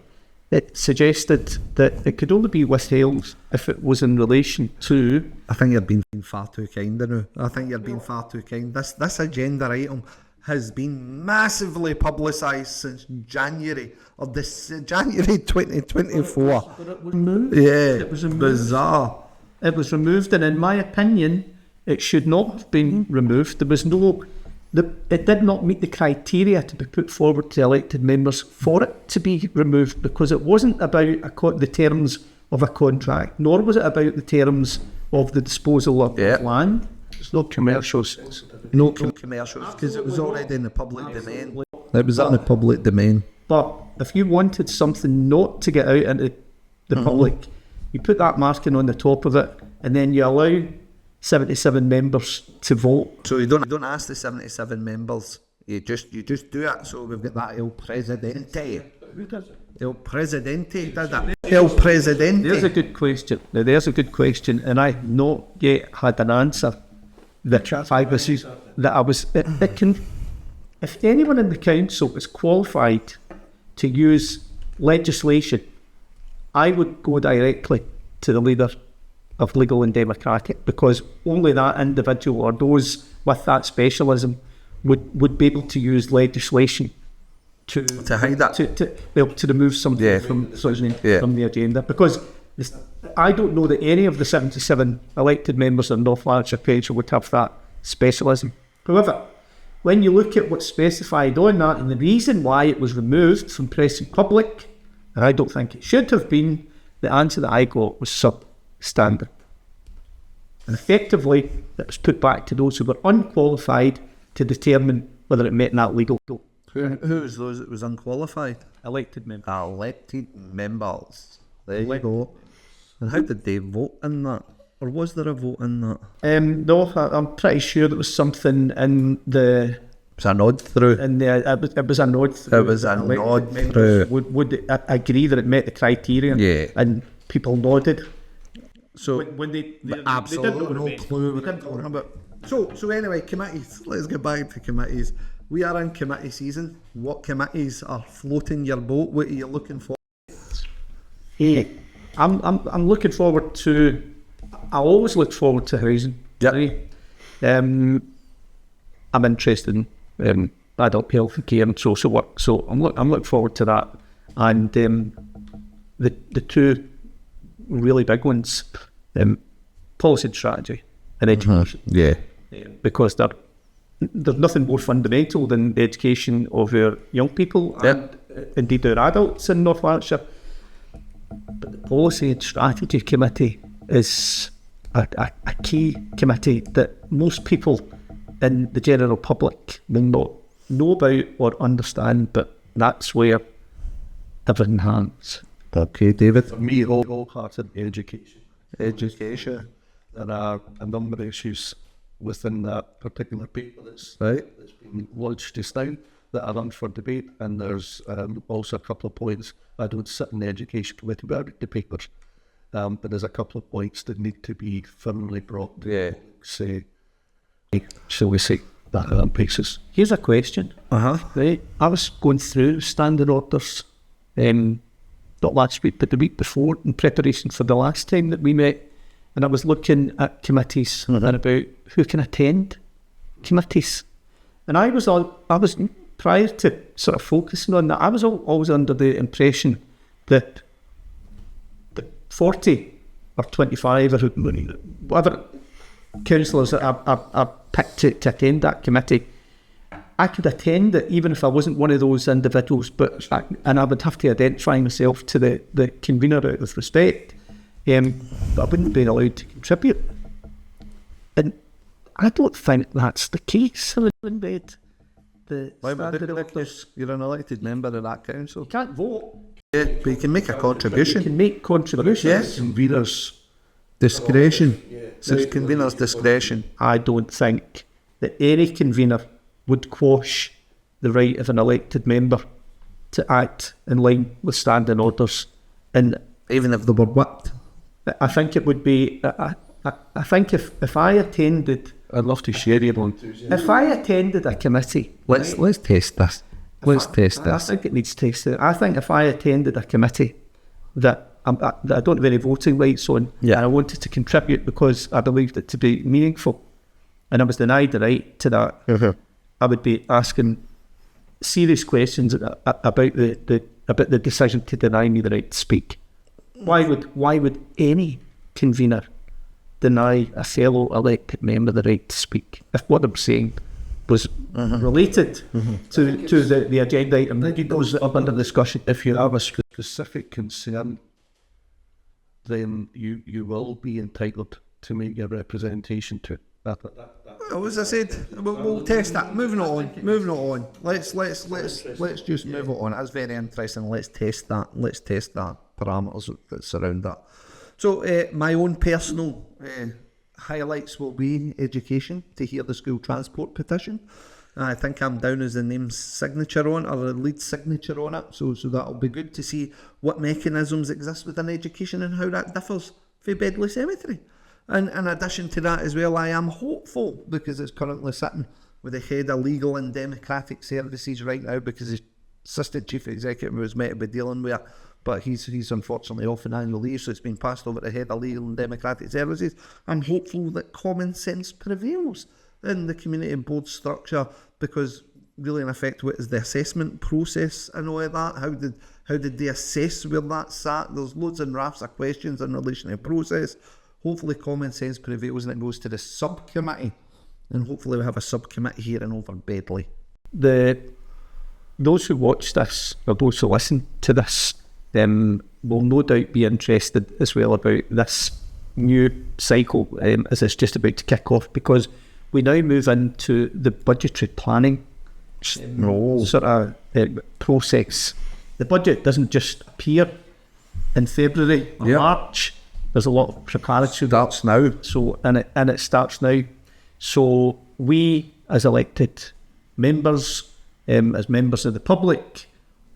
Speaker 3: it suggested that it could only be withheld if it was in relation to...
Speaker 1: I think you're being far too kind now. I think you're being far too kind. This agenda item has been massively publicised since January 2024.
Speaker 3: But it was removed.
Speaker 1: Yeah,
Speaker 3: It was removed.
Speaker 1: bizarre.
Speaker 3: It was removed, and in my opinion, it should not have been removed. There was it did not meet the criteria to be put forward to elected members for it to be removed, because it wasn't about the terms of a contract, nor was it about the terms of the disposal of land. There's no commercials.
Speaker 1: No commercials, because it was already in the public domain. It was in the public domain.
Speaker 3: But if you wanted something not to get out into the public, you put that marking on the top of it, and then you allow 77 members to vote.
Speaker 1: So you don't ask the 77 members. You just do it. So we've got that El Presidente. El Presidente did it. El Presidente.
Speaker 3: There's a good question. Now, there's a good question, and I've not yet had an answer. That I was that I was. It can. If anyone in the council is qualified to use legislation, I would go directly to the leader of Legal and Democratic, because only that individual or those with that specialism would be able to use legislation to
Speaker 1: hide that.
Speaker 3: to remove something from the agenda, because I don't know that any of the 77 elected members of North Lanarkshire Council would have that specialism. However, when you look at what's specified on that and the reason why it was removed from press and public, and I don't think it should have been, the answer that I got was substandard. And effectively, it was put back to those who were unqualified to determine whether it met that legal goal.
Speaker 1: Who was those that was unqualified?
Speaker 3: Elected members.
Speaker 1: Elected members. There you go. And how did they vote in that? Or was there a vote in that?
Speaker 3: No, I'm pretty sure there was something in the...
Speaker 1: It was a nod through.
Speaker 3: It was a nod through.
Speaker 1: It was a
Speaker 3: Elected
Speaker 1: nod
Speaker 3: members
Speaker 1: through.
Speaker 3: Would agree that it met the criteria.
Speaker 1: Yeah.
Speaker 3: And people nodded.
Speaker 1: So
Speaker 3: When they
Speaker 1: absolutely
Speaker 3: didn't know
Speaker 1: no clue what they're talking about. So anyway, committees. Let's get back to committees. We are in committee season. What committees are floating your boat? What are you looking for?
Speaker 3: Yeah. I'm looking forward to... I always look forward to housing.
Speaker 1: Yep.
Speaker 3: I'm interested in adult health and care and social work, so I'm looking forward to that. And the two really big ones, policy and strategy and education.
Speaker 1: Yeah.
Speaker 3: Because there's nothing more fundamental than the education of our young people and indeed our adults in North Lanarkshire. But the policy and strategy committee is a key committee that most people in the general public will not know about or understand, but that's where everything hangs.
Speaker 1: Okay, David.
Speaker 2: For me, all hearted education.
Speaker 1: Education.
Speaker 3: there are a number of issues within that particular paper that's been lodged just now that are up for debate, and there's also a couple of points. I don't sit in the education committee, but I read the papers. But there's a couple of points that need to be firmly brought to say, shall we say, that on basis. Here's a question. Right, I was going through standing orders, not last week, but the week before, in preparation for the last time that we met, and I was looking at committees and about who can attend committees. And I was prior to sort of focusing on that, I was always under the impression that the 40 or 25 or whatever councillors that I picked to attend that committee, I could attend it even if I wasn't one of those individuals, and I would have to identify myself to the convener out of respect, but I wouldn't be allowed to contribute. And I don't think that's the case.
Speaker 1: You're an elected member of that council.
Speaker 3: You can't vote.
Speaker 1: Yeah, but you can make a contribution.
Speaker 3: You can make contributions.
Speaker 1: Yes.
Speaker 3: Conveners'
Speaker 1: discretion. It's convener's discretion.
Speaker 3: I don't think that any convener would quash the right of an elected member to act in line with standing orders. And
Speaker 1: even if they were whipped.
Speaker 3: I think it would be, I think if I attended,
Speaker 1: I'd love to share your enthusiasm.
Speaker 3: If I attended a committee,
Speaker 1: Let's test this.
Speaker 3: I think it needs testing. I think if I attended a committee that I don't have any voting rights on, and I wanted to contribute because I believed it to be meaningful, and I was denied the right to that, I would be asking serious questions about the decision to deny me the right to speak. Why would any convener deny a fellow elected member the right to speak if what I'm saying was related to the agenda item that goes up under discussion?
Speaker 2: If you have a specific concern, then you will be entitled to make your representation to it.
Speaker 1: Well, as I said, we'll test that. Moving on. Let's just move it on. That's very interesting. Let's test that parameters that surround that. So my own personal highlights will be education, to hear the school transport petition. I think I'm down as the name's signature on, or the lead signature on it, so that'll be good to see what mechanisms exist within education and how that differs for Bedlay Cemetery. And in addition to that as well, I am hopeful, because it's currently sitting with the head of legal and democratic services right now, because his assistant chief executive was meant to be dealing with it, but he's unfortunately off on annual leave, so it's been passed over to the head of legal and democratic services. I'm hopeful that common sense prevails in the community board structure, because really in effect what is the assessment process and all of that? How did they assess where that's sat? There's loads and rafts of questions in relation to the process. Hopefully common sense prevails and it goes to the subcommittee, and hopefully we have a subcommittee hearing over Bedlay.
Speaker 3: Those who watch this, or those who listen to this, will no doubt be interested as well about this new cycle as it's just about to kick off, because we now move into the budgetary planning sort of process. The budget doesn't just appear in February or March. There's a lot of preparatory.
Speaker 1: Starts now.
Speaker 3: So and it starts now. So we, as elected members, as members of the public,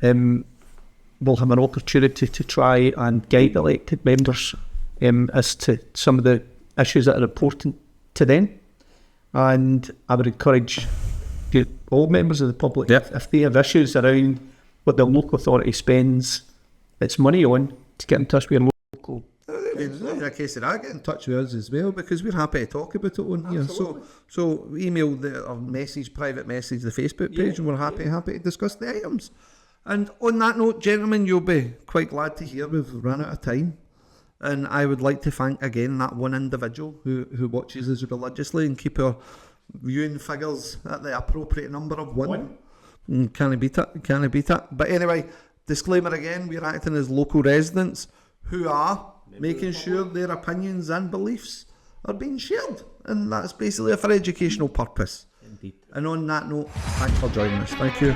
Speaker 3: will have an opportunity to try and guide elected members as to some of the issues that are important to them. And I would encourage all members of the public, if they have issues around what the local authority spends its money on, to get in touch with your local.
Speaker 1: It's not a case of that. Get in touch with us as well, because we're happy to talk about it on here. So email or private message the Facebook page, and we're happy to discuss the items. And on that note, gentlemen, you'll be quite glad to hear we've run out of time. And I would like to thank again that one individual who watches us religiously and keep our viewing figures at the appropriate number of one. Can't beat it. But anyway, disclaimer again, we're acting as local residents who are making sure their opinions and beliefs are being shared, and that's basically for educational purpose. Indeed. And on that note, thanks for joining us. Thank you.